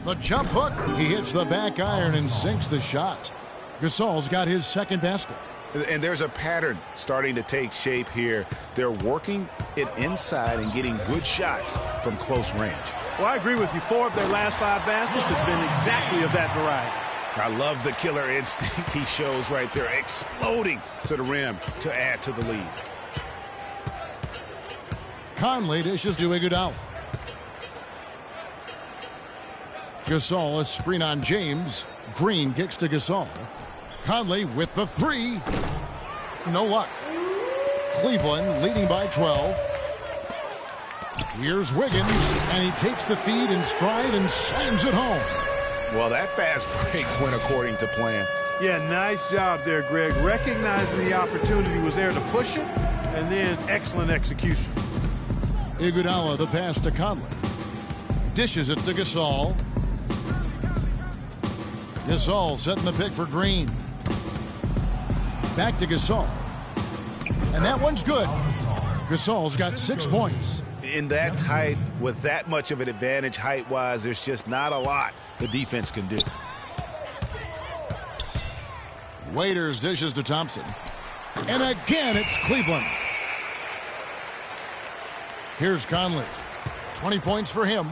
The jump hook. He hits the back iron and sinks the shot. Gasol's got his second basket. And there's a pattern starting to take shape here. They're working it inside and getting good shots from close range. Well, I agree with you. 4 of their last 5 baskets have been exactly of that variety. I love the killer instinct he shows right there, exploding to the rim to add to the lead. Conley dishes to Iguodala. Gasol, a screen on James. Green kicks to Gasol. Conley with the 3. No luck. Cleveland leading by 12. Here's Wiggins, and he takes the feed in stride and slams it home. Well, that fast break went according to plan. Yeah, nice job there, Greg. Recognizing the opportunity was there to push it, and then excellent execution. Iguodala, the pass to Conley. Dishes it to Gasol. Gasol setting the pick for Green. Back to Gasol. And that one's good. Gasol's got 6 points. In that tight, with that much of an advantage height-wise, there's just not a lot the defense can do. Waiters dishes to Thompson. And again, it's Cleveland. Here's Conley. 20 points for him.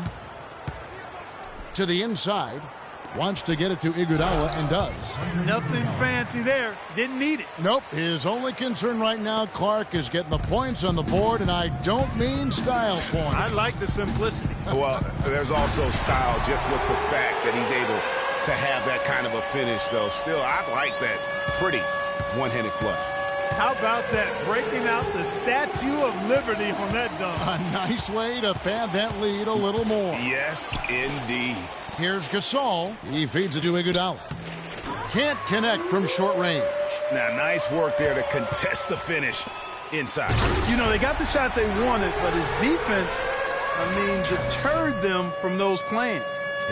To the inside. Wants to get it to Iguodala and does. Nothing fancy there. Didn't need it. Nope. His only concern right now, Clark, is getting the points on the board, and I don't mean style points. I like the simplicity. Well, there's also style just with the fact that he's able to have that kind of a finish, though. Still, I like that pretty one-handed flush. How about that breaking out the Statue of Liberty on that dunk? A nice way to pad that lead a little more. Yes, indeed. Here's Gasol. He feeds it to Iguodala. Can't connect from short range. Now, nice work there to contest the finish inside. You know, they got the shot they wanted, but his defense, deterred them from those plans.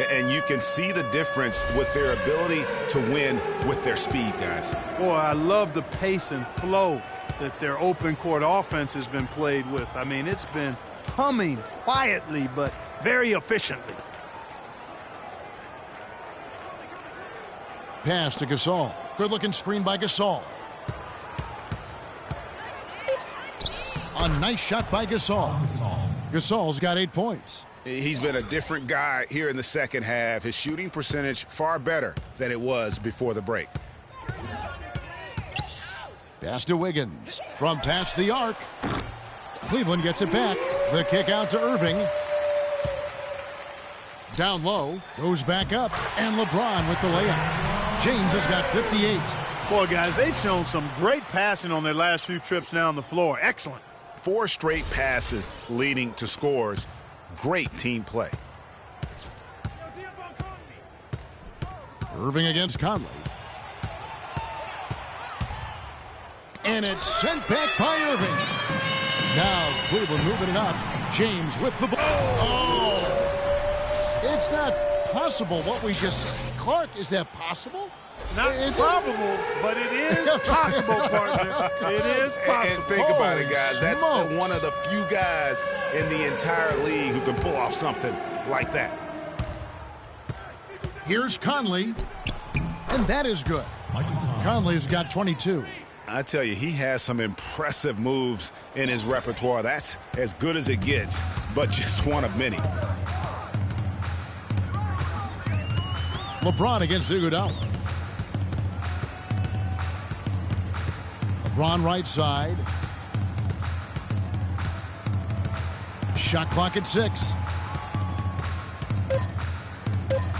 And you can see the difference with their ability to win with their speed, guys. Boy, I love the pace and flow that their open court offense has been played with. I mean, it's been humming quietly, but very efficiently. Pass to Gasol. Good-looking screen by Gasol. A nice shot by Gasol. Gasol's got 8 points. He's been a different guy here in the second half. His shooting percentage far better than it was before the break. Pass to Wiggins. From past the arc. Cleveland gets it back. The kick out to Irving. Down low. Goes back up. And LeBron with the layup. James has got 58. Boy, guys, they've shown some great passing on their last few trips down the floor. Excellent. 4 straight passes leading to scores. Great team play. Irving against Conley. And it's sent back by Irving. Now Cleveland moving it up. James with the ball. Oh! It's not possible what we just said. Clark, is that possible? Not probable, but it is possible, partner. It is possible. And think about it, guys. Holy That's one of the few guys in the entire league who can pull off something like that. Here's Conley. And that is good. Conley's got 22. I tell you, he has some impressive moves in his repertoire. That's as good as it gets, but just one of many. LeBron against Iguodala. LeBron right side. Shot clock at 6.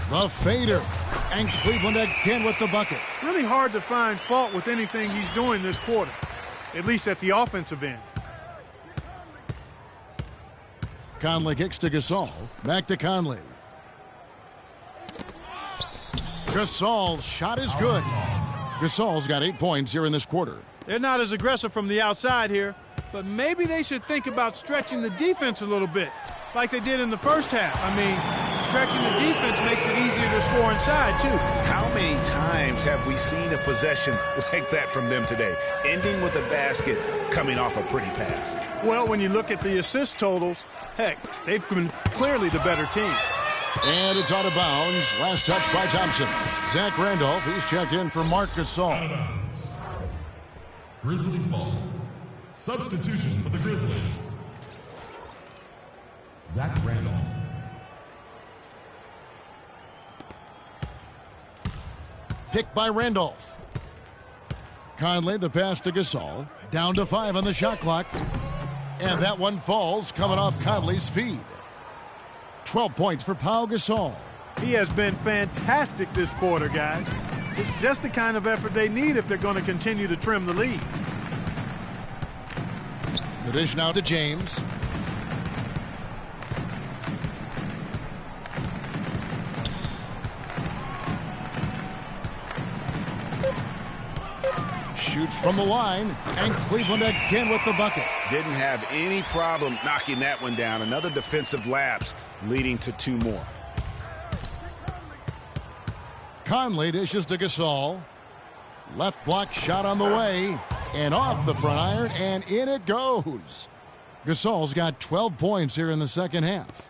The fader. And Cleveland again with the bucket. Really hard to find fault with anything he's doing this quarter, at least at the offensive end. Conley kicks to Gasol. Back to Conley. Gasol's shot is good. Gasol's got 8 points here in this quarter. They're not as aggressive from the outside here, but maybe they should think about stretching the defense a little bit, like they did in the first half. I mean, stretching the defense makes it easier to score inside, too. How many times have we seen a possession like that from them today, ending with a basket coming off a pretty pass? Well, when you look at the assist totals, heck, they've been clearly the better team. And it's out of bounds. Last touch by Thompson. Zach Randolph, he's checked in for Marc Gasol. Grizzlies ball. Substitution for the Grizzlies. Zach Randolph. Picked by Randolph. Conley, the pass to Gasol. Down to 5 on the shot clock. And that one falls, coming off Conley's feed. 12 points for Pau Gasol. He has been fantastic this quarter, guys. It's just the kind of effort they need if they're going to continue to trim the lead. The dish now to James. Shoots from the line, and Cleveland again with the bucket. Didn't have any problem knocking that one down. Another defensive lapse leading to 2 more. Conley dishes to Gasol. Left block shot on the way, and off the front iron, and in it goes. Gasol's got 12 points here in the second half.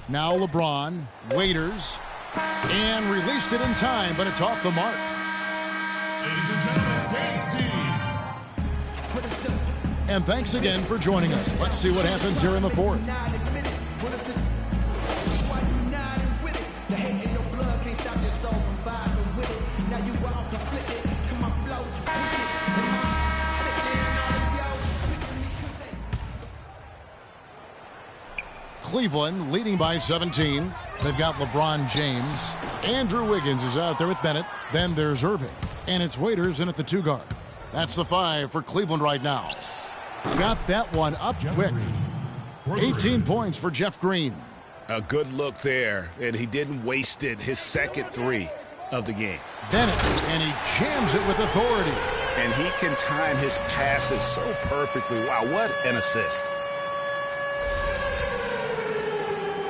Now LeBron, waiters, and released it in time, but it's off the mark. Ladies and gentlemen, dance team. And thanks again for joining us. Let's see what happens here in the fourth. Cleveland leading by 17. They've got LeBron James. Andrew Wiggins is out there with Bennett. Then there's Irving. And it's Waiters in at the 2 guard. That's the 5 for Cleveland right now. Got that one up quick. 18 points for Jeff Green. A good look there, and he didn't waste it. His second 3 of the game. Bennett, and he jams it with authority. And he can time his passes so perfectly. Wow, what an assist.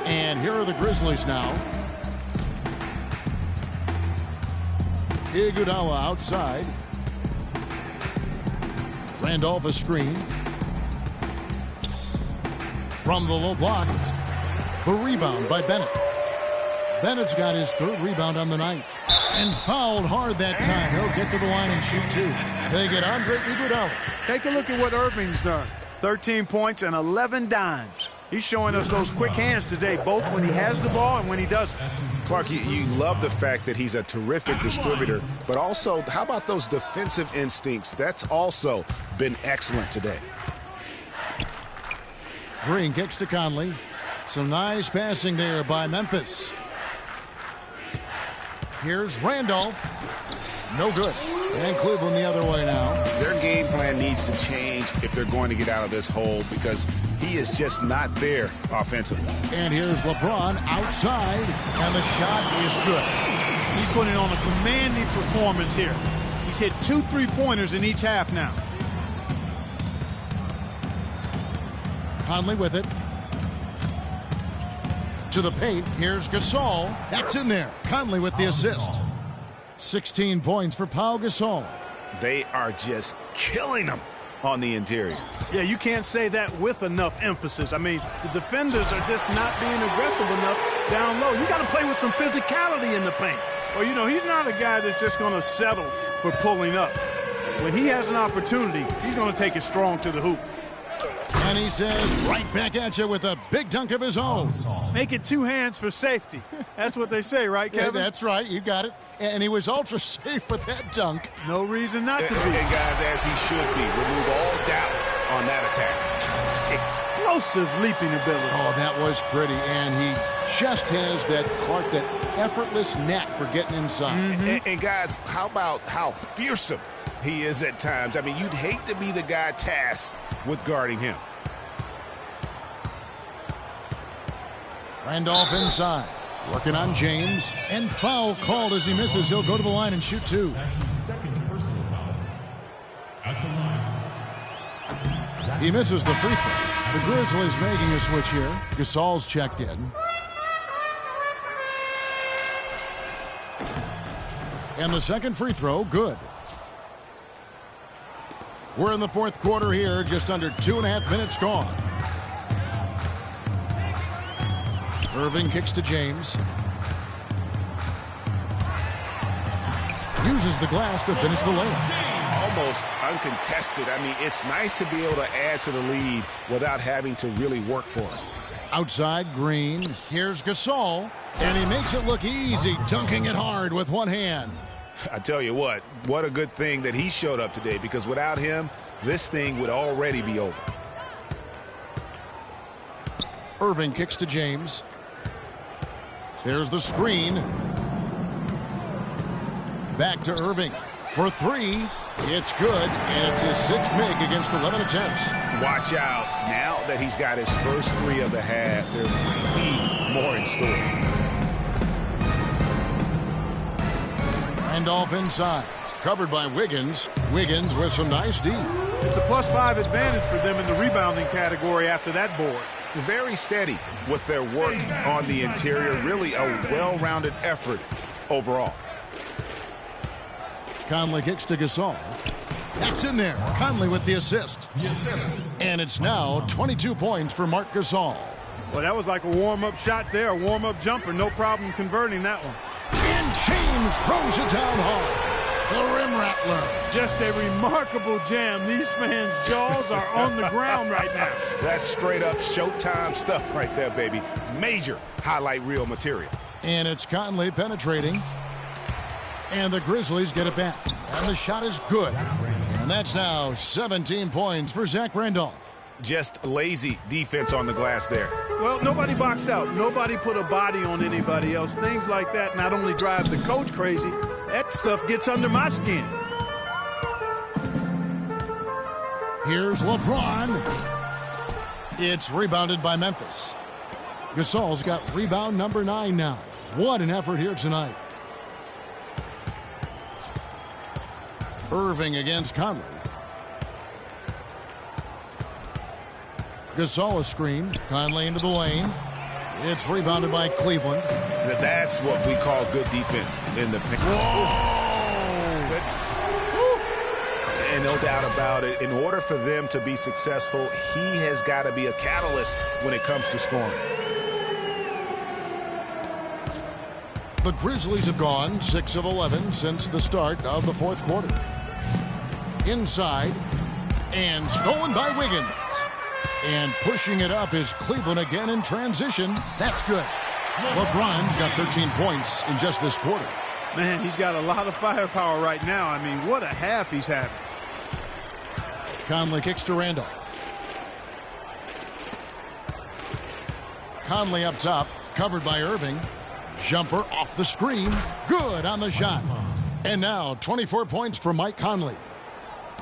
And here are the Grizzlies now. Iguodala outside. Randolph a screen. From the low block. The rebound by Bennett. Bennett's got his 3rd rebound on the night. And fouled hard that time. He'll get to the line and shoot 2. They get Andre Iguodala. Take a look at what Irving's done. 13 points and 11 dimes. He's showing us those quick hands today, both when he has the ball and when he doesn't. Clark, you love the fact that he's a terrific distributor, but also, how about those defensive instincts? That's also been excellent today. Green kicks to Conley. Some nice passing there by Memphis. Here's Randolph. No good. And Cleveland the other way now. Their game plan needs to change if they're going to get out of this hole, because he is just not there offensively. And here's LeBron outside, and the shot is good. He's putting on a commanding performance here. He's hit 2 3-pointers in each half now. Conley with it. To the paint. Here's Gasol. That's in there. Conley with the assist. 16 points for Pau Gasol. They are just killing them on the interior. Yeah, you can't say that with enough emphasis. I mean, the defenders are just not being aggressive enough down low. You got to play with some physicality in the paint. Well, you know, he's not a guy that's just going to settle for pulling up. When he has an opportunity, he's going to take it strong to the hoop. And he says, right back at you with a big dunk of his own. Make it 2 hands for safety. That's what they say, right, Kevin? Yeah, that's right. You got it. And he was ultra safe with that dunk. No reason not to be. And guys, as he should be. Remove all doubt on that attack. Explosive leaping ability. Oh, that was pretty. And he just has that effortless knack for getting inside. And guys, how about how fearsome he is at times? I mean, you'd hate to be the guy tasked with guarding him. Randolph inside, working on James, and foul called as he misses. He'll go to the line and shoot two. That's his second personal foul. At the line. He misses the free throw. The Grizzlies making a switch here. Gasol's checked in. And the second free throw, good. We're in the fourth quarter here, just under 2.5 minutes gone. Irving kicks to James. Uses the glass to finish the layup. Almost uncontested. I mean, it's nice to be able to add to the lead without having to really work for it. Outside Green. Here's Gasol. And he makes it look easy, dunking it hard with one hand. I tell you what a good thing that he showed up today, because without him, this thing would already be over. Irving kicks to James. There's the screen. Back to Irving for three. It's good, and it's his sixth make against 11 attempts. Watch out. Now that he's got his first three of the half, there might be more in store. Randolph inside. Covered by Wiggins. Wiggins with some nice D. It's a +5 advantage for them in the rebounding category after that board. Very steady with their work on the interior. Really a well-rounded effort overall. Conley kicks to Gasol. That's in there. Conley with the assist. And it's now 22 points for Marc Gasol. Well, that was like a warm-up shot there, a warm-up jumper. No problem converting that one. And James throws it down hard. The rim rattler. Just a remarkable jam. These fans' jaws are on the ground right now. That's straight-up Showtime stuff right there, baby. Major highlight reel material. And it's Conley penetrating. And the Grizzlies get it back. And the shot is good. And that's now 17 points for Zach Randolph. Just lazy defense on the glass there. Well, nobody boxed out. Nobody put a body on anybody else. Things like that not only drive the coach crazy, that stuff gets under my skin. Here's LeBron. It's rebounded by Memphis. Gasol's got rebound number 9 now. What an effort here tonight. Irving against Conley. Gasol a screen. Conley into the lane. It's rebounded by Cleveland. That's what we call good defense in the pick. And no doubt about it, in order for them to be successful, he has got to be a catalyst when it comes to scoring. The Grizzlies have gone 6 of 11 since the start of the fourth quarter. Inside, and stolen by Wiggins. And pushing it up is Cleveland again in transition. That's good. LeBron's got 13 points in just this quarter. Man, he's got a lot of firepower right now. I mean, what a half he's having. Conley kicks to Randolph. Conley up top, covered by Irving. Jumper off the screen. Good on the shot. And now 24 points for Mike Conley.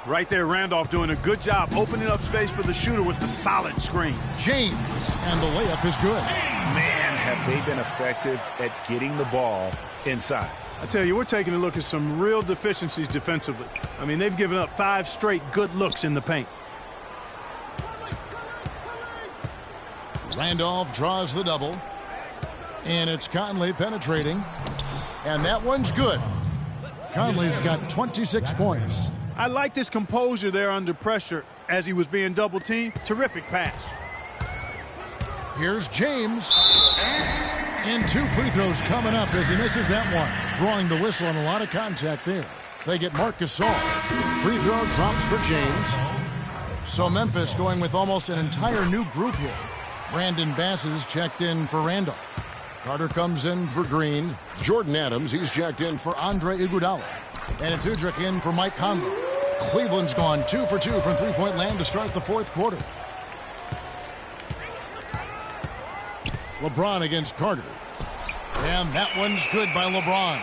Right there, Randolph doing a good job opening up space for the shooter with the solid screen. James, and the layup is good. Man, have they been effective at getting the ball inside. I tell you, we're taking a look at some real deficiencies defensively. I mean, they've given up 5 straight good looks in the paint. Randolph draws the double. And it's Conley penetrating. And that one's good. Conley's got 26 points. I like his composure there under pressure as he was being double-teamed. Terrific pass. Here's James. And 2 free throws coming up as he misses that one. Drawing the whistle and a lot of contact there. They get Marc Gasol. Free throw drops for James. So Memphis going with almost an entire new group here. Brandon Bass is checked in for Randolph. Carter comes in for Green. Jordan Adams, he's checked in for Andre Iguodala. And it's Udrich in for Mike Conley. Cleveland's gone 2 for 2 from three-point land to start the fourth quarter. LeBron against Carter. And that one's good by LeBron.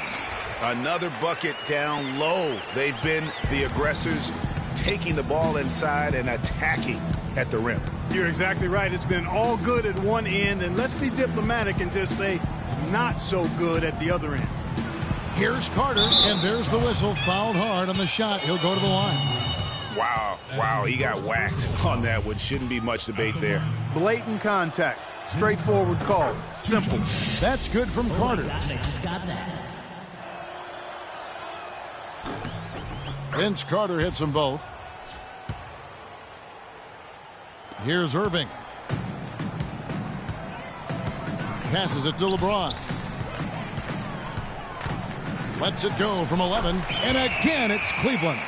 Another bucket down low. They've been the aggressors, taking the ball inside and attacking at the rim. You're exactly right. It's been all good at one end, and let's be diplomatic and just say not so good at the other end. Here's Carter, and there's the whistle. Fouled hard on the shot. He'll go to the line. Wow, he got whacked on that one. Shouldn't be much debate there. Blatant contact. Straightforward call. Simple. That's good from Carter. Vince Carter hits them both. Here's Irving. Passes it to LeBron. Lets it go from 11. And again, it's Cleveland.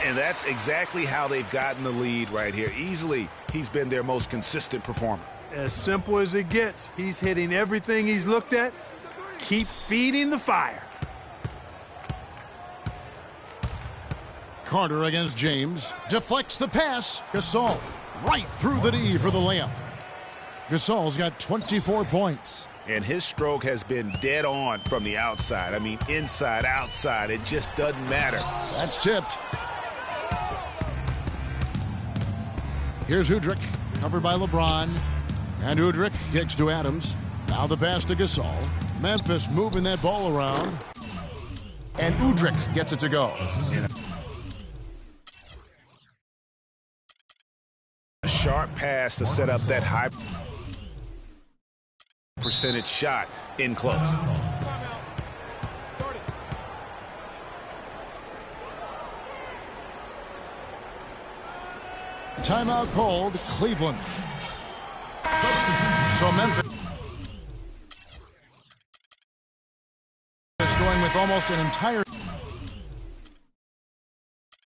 And that's exactly how they've gotten the lead right here. Easily, he's been their most consistent performer. As simple as it gets. He's hitting everything he's looked at. Keep feeding the fire. Carter against James. Deflects the pass. Gasol right through the D for the layup. Gasol's got 24 points. And his stroke has been dead on from the outside. I mean, inside, outside. It just doesn't matter. That's tipped. Here's Udrich. Covered by LeBron. And Udrich kicks to Adams. Now the pass to Gasol. Memphis moving that ball around. And Udrich gets it to go. A sharp pass to set up that high percentage shot in close. Timeout called. Cleveland. So Memphis is going with almost an entire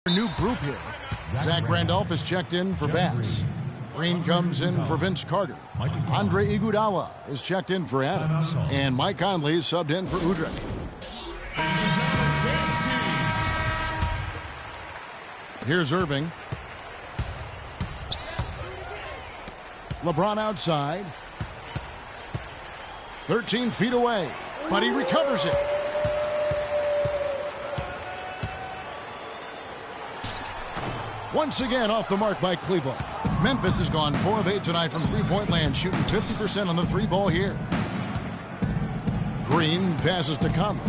new group here. Zach Randolph is checked in for Bass. Green comes in for Vince Carter. Andre Iguodala is checked in for Adams. And Mike Conley is subbed in for Udrich. Here's Irving. LeBron outside. 13 feet away, but he recovers it. Once again off the mark by Cleveland. Memphis has gone 4 of 8 tonight from three-point land, shooting 50% on the three ball here. Green passes to Conley.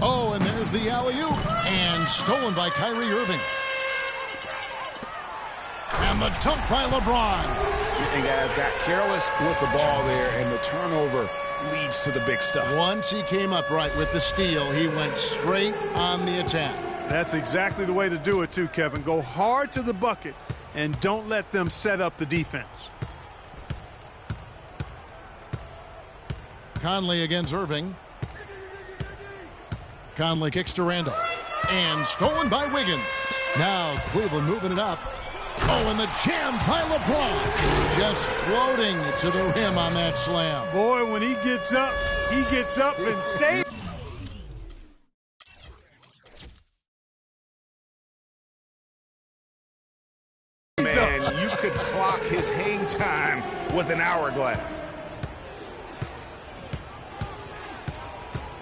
Oh, and there's the alley-oop. And stolen by Kyrie Irving. And the dunk by LeBron. And guys got careless with the ball there, and the turnover leads to the big stuff. Once he came up right with the steal, he went straight on the attack. That's exactly the way to do it too, Kevin. Go hard to the bucket and don't let them set up the defense. Conley against Irving. Conley kicks to Randall. And stolen by Wiggins. Now Cleveland moving it up. Oh, and the jam by LeBron. Just floating to the rim on that slam. Boy, when he gets up and stays. Man, you could clock his hang time with an hourglass.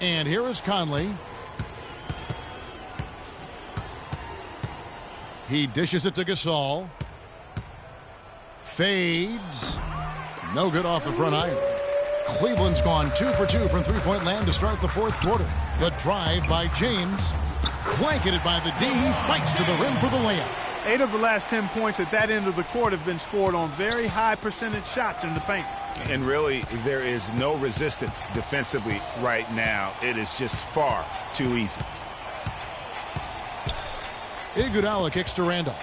And here is Conley. He dishes it to Gasol. Fades. No good off the front iron. Cleveland's gone 2 for 2 from three-point land to start the fourth quarter. The drive by James. Blanketed by the D. He fights to the rim for the layup. 8 of the last 10 points at that end of the court have been scored on very high percentage shots in the paint. And really, there is no resistance defensively right now. It is just far too easy. Iguodala kicks to Randolph.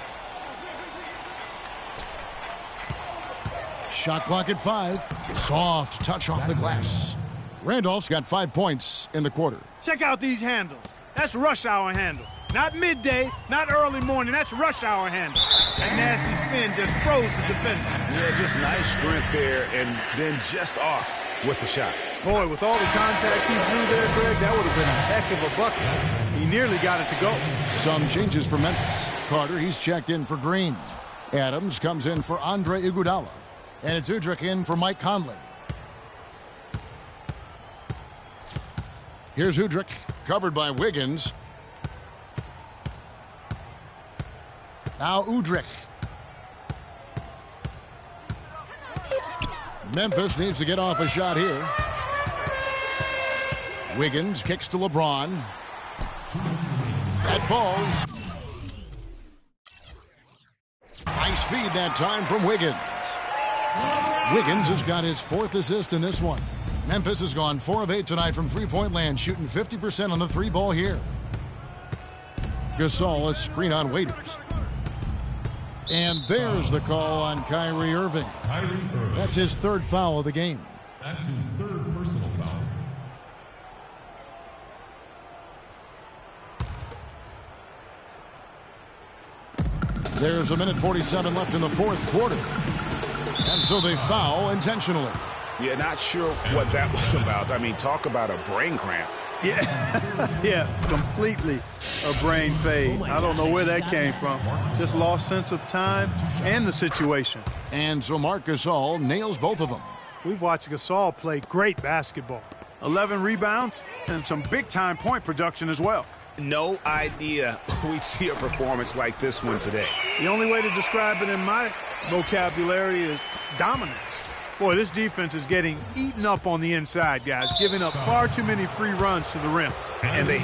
Shot clock at 5. Soft touch off the glass. Randolph's got 5 points in the quarter. Check out these handles. That's rush hour handle. Not midday, not early morning. That's rush hour handle. That nasty spin just froze the defender. Yeah, just nice strength there, and then just off with the shot. Boy, with all the contact he drew there, Greg, that would have been a heck of a bucket. He nearly got it to go. Some changes for Memphis. Carter, he's checked in for Green. Adams comes in for Andre Iguodala. And it's Udrih in for Mike Conley. Here's Udrih, covered by Wiggins. Now Udrih. Memphis needs to get off a shot here. Wiggins kicks to LeBron. That falls. Nice feed that time from Wiggins. Wiggins has got his 4th assist in this one. Memphis has gone 4 of 8 tonight from three-point land, shooting 50% on the 3-ball here. Gasol, a screen on Waiters. And there's the call on Kyrie Irving. That's his 3rd foul of the game. That's his 3rd personal foul. There's 1:47 left in the 4th quarter. And so they foul intentionally. Yeah, not sure what that was about. I mean, talk about a brain cramp. Yeah, yeah, completely a brain fade. I don't know where that came from. Just lost sense of time and the situation. And so Marc Gasol nails both of them. We've watched Gasol play great basketball. 11 rebounds and some big-time point production as well. No idea we'd see a performance like this one today. The only way to describe it in my vocabulary is dominance. Boy, this defense is getting eaten up on the inside, guys, giving up far too many free runs to the rim. And they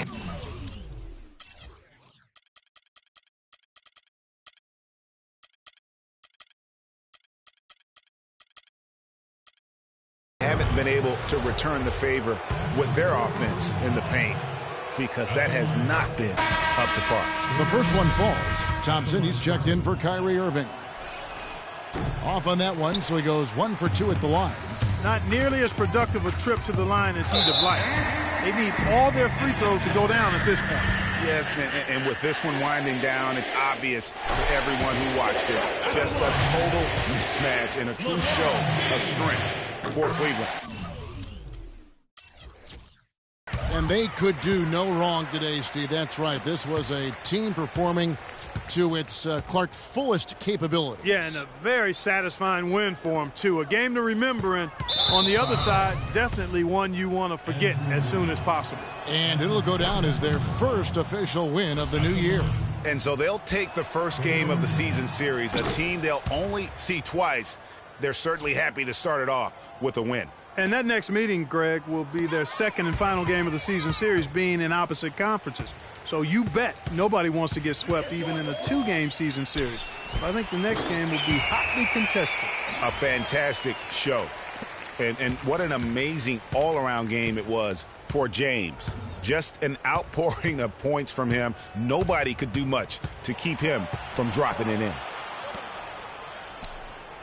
haven't been able to return the favor with their offense in the paint, because that has not been up to par. The first one falls. Thompson, he's checked in for Kyrie Irving. Off on that one, so he goes 1 for 2 at the line. Not nearly as productive a trip to the line as he'd have liked. They need all their free throws to go down at this point. Yes, and with this one winding down, it's obvious to everyone who watched it. Just a total mismatch and a true show of strength for Cleveland. And they could do no wrong today, Steve. That's right. This was a team performing to its Clark fullest capabilities. Yeah, and a very satisfying win for them, too. A game to remember, and on the other side, definitely one you want to forget as soon as possible. And it'll go down as their first official win of the new year. And so they'll take the first game of the season series, a team they'll only see twice. They're certainly happy to start it off with a win. And that next meeting, Greg, will be their second and final game of the season series, being in opposite conferences. So you bet nobody wants to get swept even in a 2-game season series. But I think the next game will be hotly contested. A fantastic show. And what an amazing all-around game it was for James. Just an outpouring of points from him. Nobody could do much to keep him from dropping it in.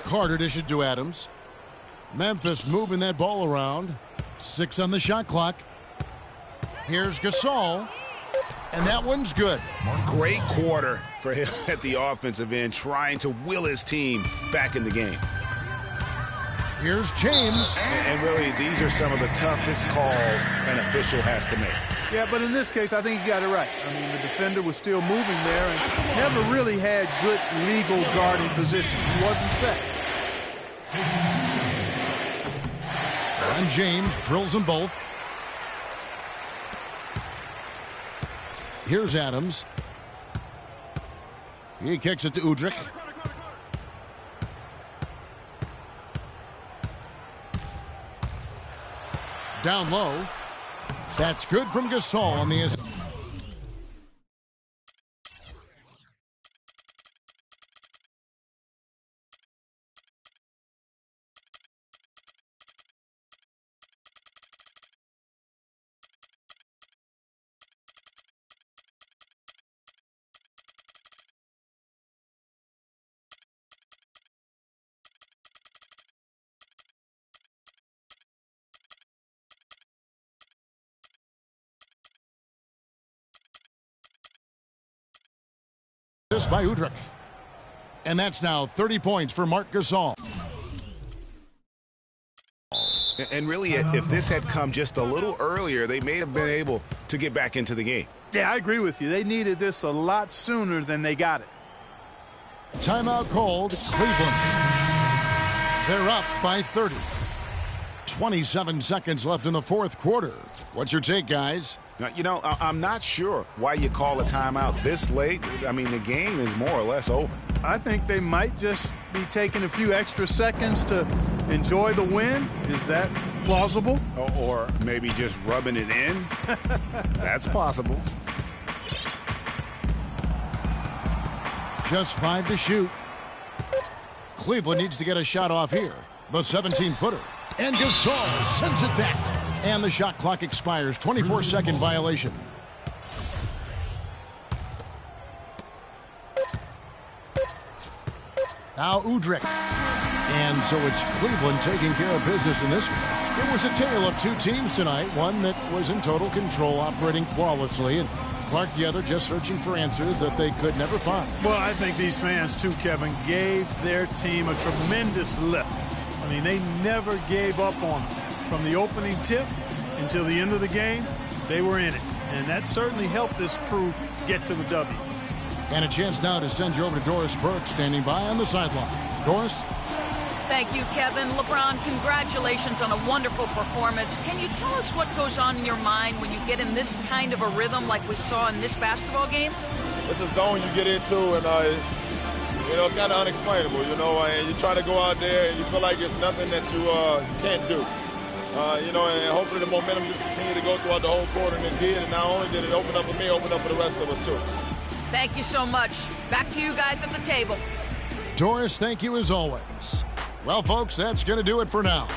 Carter dished to Adams. Memphis moving that ball around. 6 on the shot clock. Here's Gasol. And that one's good. Great quarter for him at the offensive end, trying to will his team back in the game. Here's James. And really, these are some of the toughest calls an official has to make. Yeah, but in this case, I think he got it right. I mean, the defender was still moving there and never really had good legal guarding position. He wasn't set. And James drills them both. Here's Adams. He kicks it to Udrih. Down low. That's good from Gasol on the assist. By Udrih. And that's now 30 points for Marc Gasol. And really, if this had come just a little earlier, they may have been able to get back into the game. Yeah, I agree with you. They needed this a lot sooner than they got it. Timeout called Cleveland. They're up by 30. 27 seconds left in the fourth quarter. What's your take, guys? You know, I'm not sure why you call a timeout this late. I mean, the game is more or less over. I think they might just be taking a few extra seconds to enjoy the win. Is that plausible? Or maybe just rubbing it in. That's possible. Just 5 to shoot. Cleveland needs to get a shot off here. The 17-footer. And Gasol sends it back. And the shot clock expires. 24-second violation. Now Udrih. And so it's Cleveland taking care of business in this one. It was a tale of two teams tonight. One that was in total control, operating flawlessly. And Clark, the other, just searching for answers that they could never find. Well, I think these fans, too, Kevin, gave their team a tremendous lift. I mean, they never gave up on them. From the opening tip until the end of the game, they were in it. And that certainly helped this crew get to the W. And a chance now to send you over to Doris Burke, standing by on the sideline. Doris? Thank you, Kevin. LeBron, congratulations on a wonderful performance. Can you tell us what goes on in your mind when you get in this kind of a rhythm like we saw in this basketball game? It's a zone you get into, and you know, it's kind of unexplainable, you know, and you try to go out there and you feel like it's nothing that you can't do. You know, and hopefully the momentum just continued to go throughout the whole quarter, and it did. And not only did it open up for me, open up for the rest of us, too. Thank you so much. Back to you guys at the table. Doris, thank you as always. Well, folks, that's going to do it for now.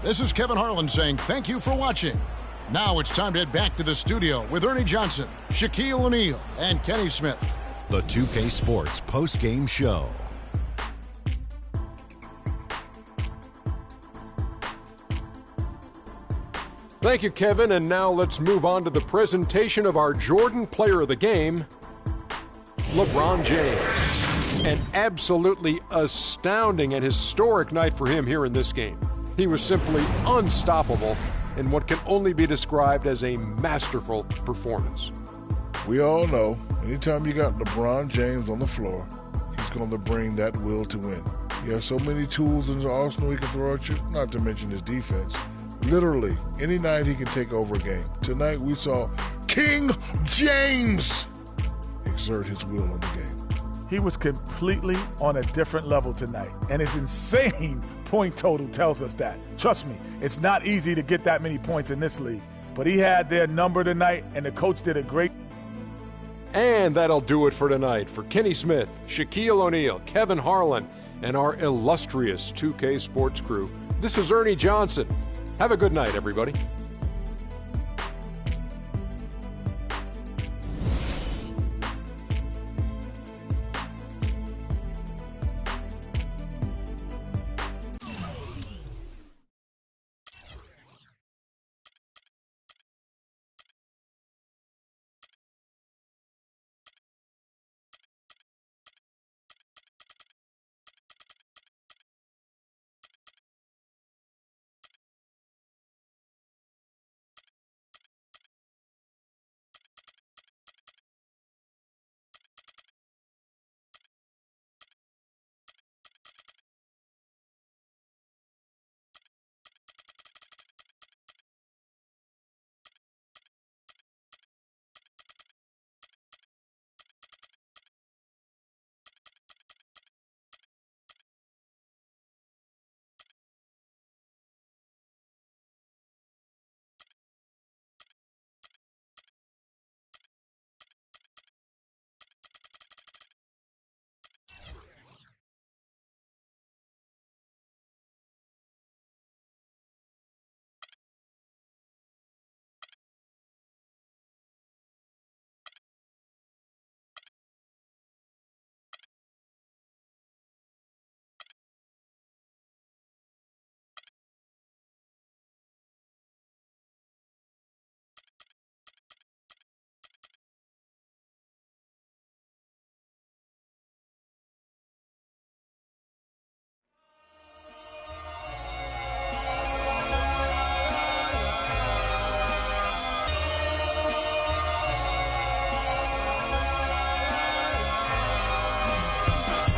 This is Kevin Harlan saying thank you for watching. Now it's time to head back to the studio with Ernie Johnson, Shaquille O'Neal, and Kenny Smith. The 2K Sports post-game show. Thank you, Kevin. And now let's move on to the presentation of our Jordan Player of the Game, LeBron James. An absolutely astounding and historic night for him here in this game. He was simply unstoppable in what can only be described as a masterful performance. We all know, anytime you got LeBron James on the floor, he's going to bring that will to win. He has so many tools in his arsenal he can throw at you, not to mention his defense. Literally, any night he can take over a game. Tonight we saw King James exert his will on the game. He was completely on a different level tonight, and his insane point total tells us that. Trust me, it's not easy to get that many points in this league, but he had their number tonight, and the coach did a great. And that'll do it for tonight. For Kenny Smith, Shaquille O'Neal, Kevin Harlan, and our illustrious 2K Sports crew, this is Ernie Johnson. Have a good night, everybody.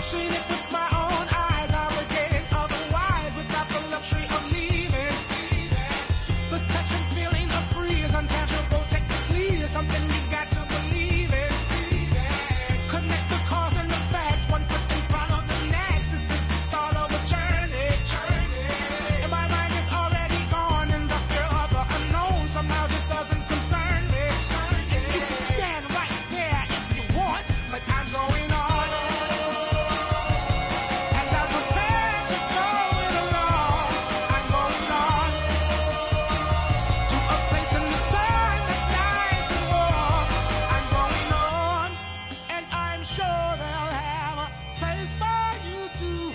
Seen it with my own eyes, I would get otherwise without the luxury of leaving. The touch and feeling of free is untangible, technically, is something you got to believe in. Connect the cause and the facts, one foot in front of the next. This is the start of a journey. And my mind is already gone in the fear of the unknown. Somehow this doesn't concern me. And you can stand right there if you want, but I'm going on. And I'm prepared to go it alone. I'm going on to a place in the sun that's nice and warm. I'm going on, and I'm sure they'll have a place for you too.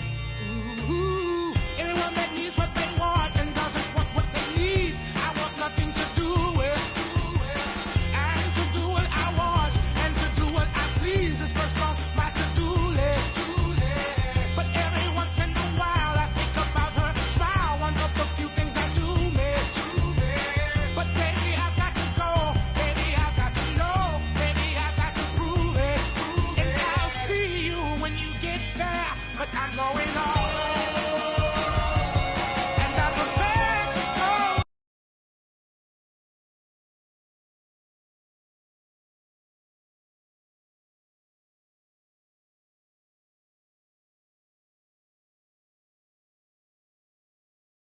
Ooh, anyone that needs what they want and doesn't want what they need, I want nothing to do with. And to do what I want and to do what I please is first on my to-do list. But every once in a while I think about her smile, one of the few things I do miss. But baby, I've got to go. Baby, I've got to know. Baby, I've got to prove it. And I'll see you when you get there. But I'm going on.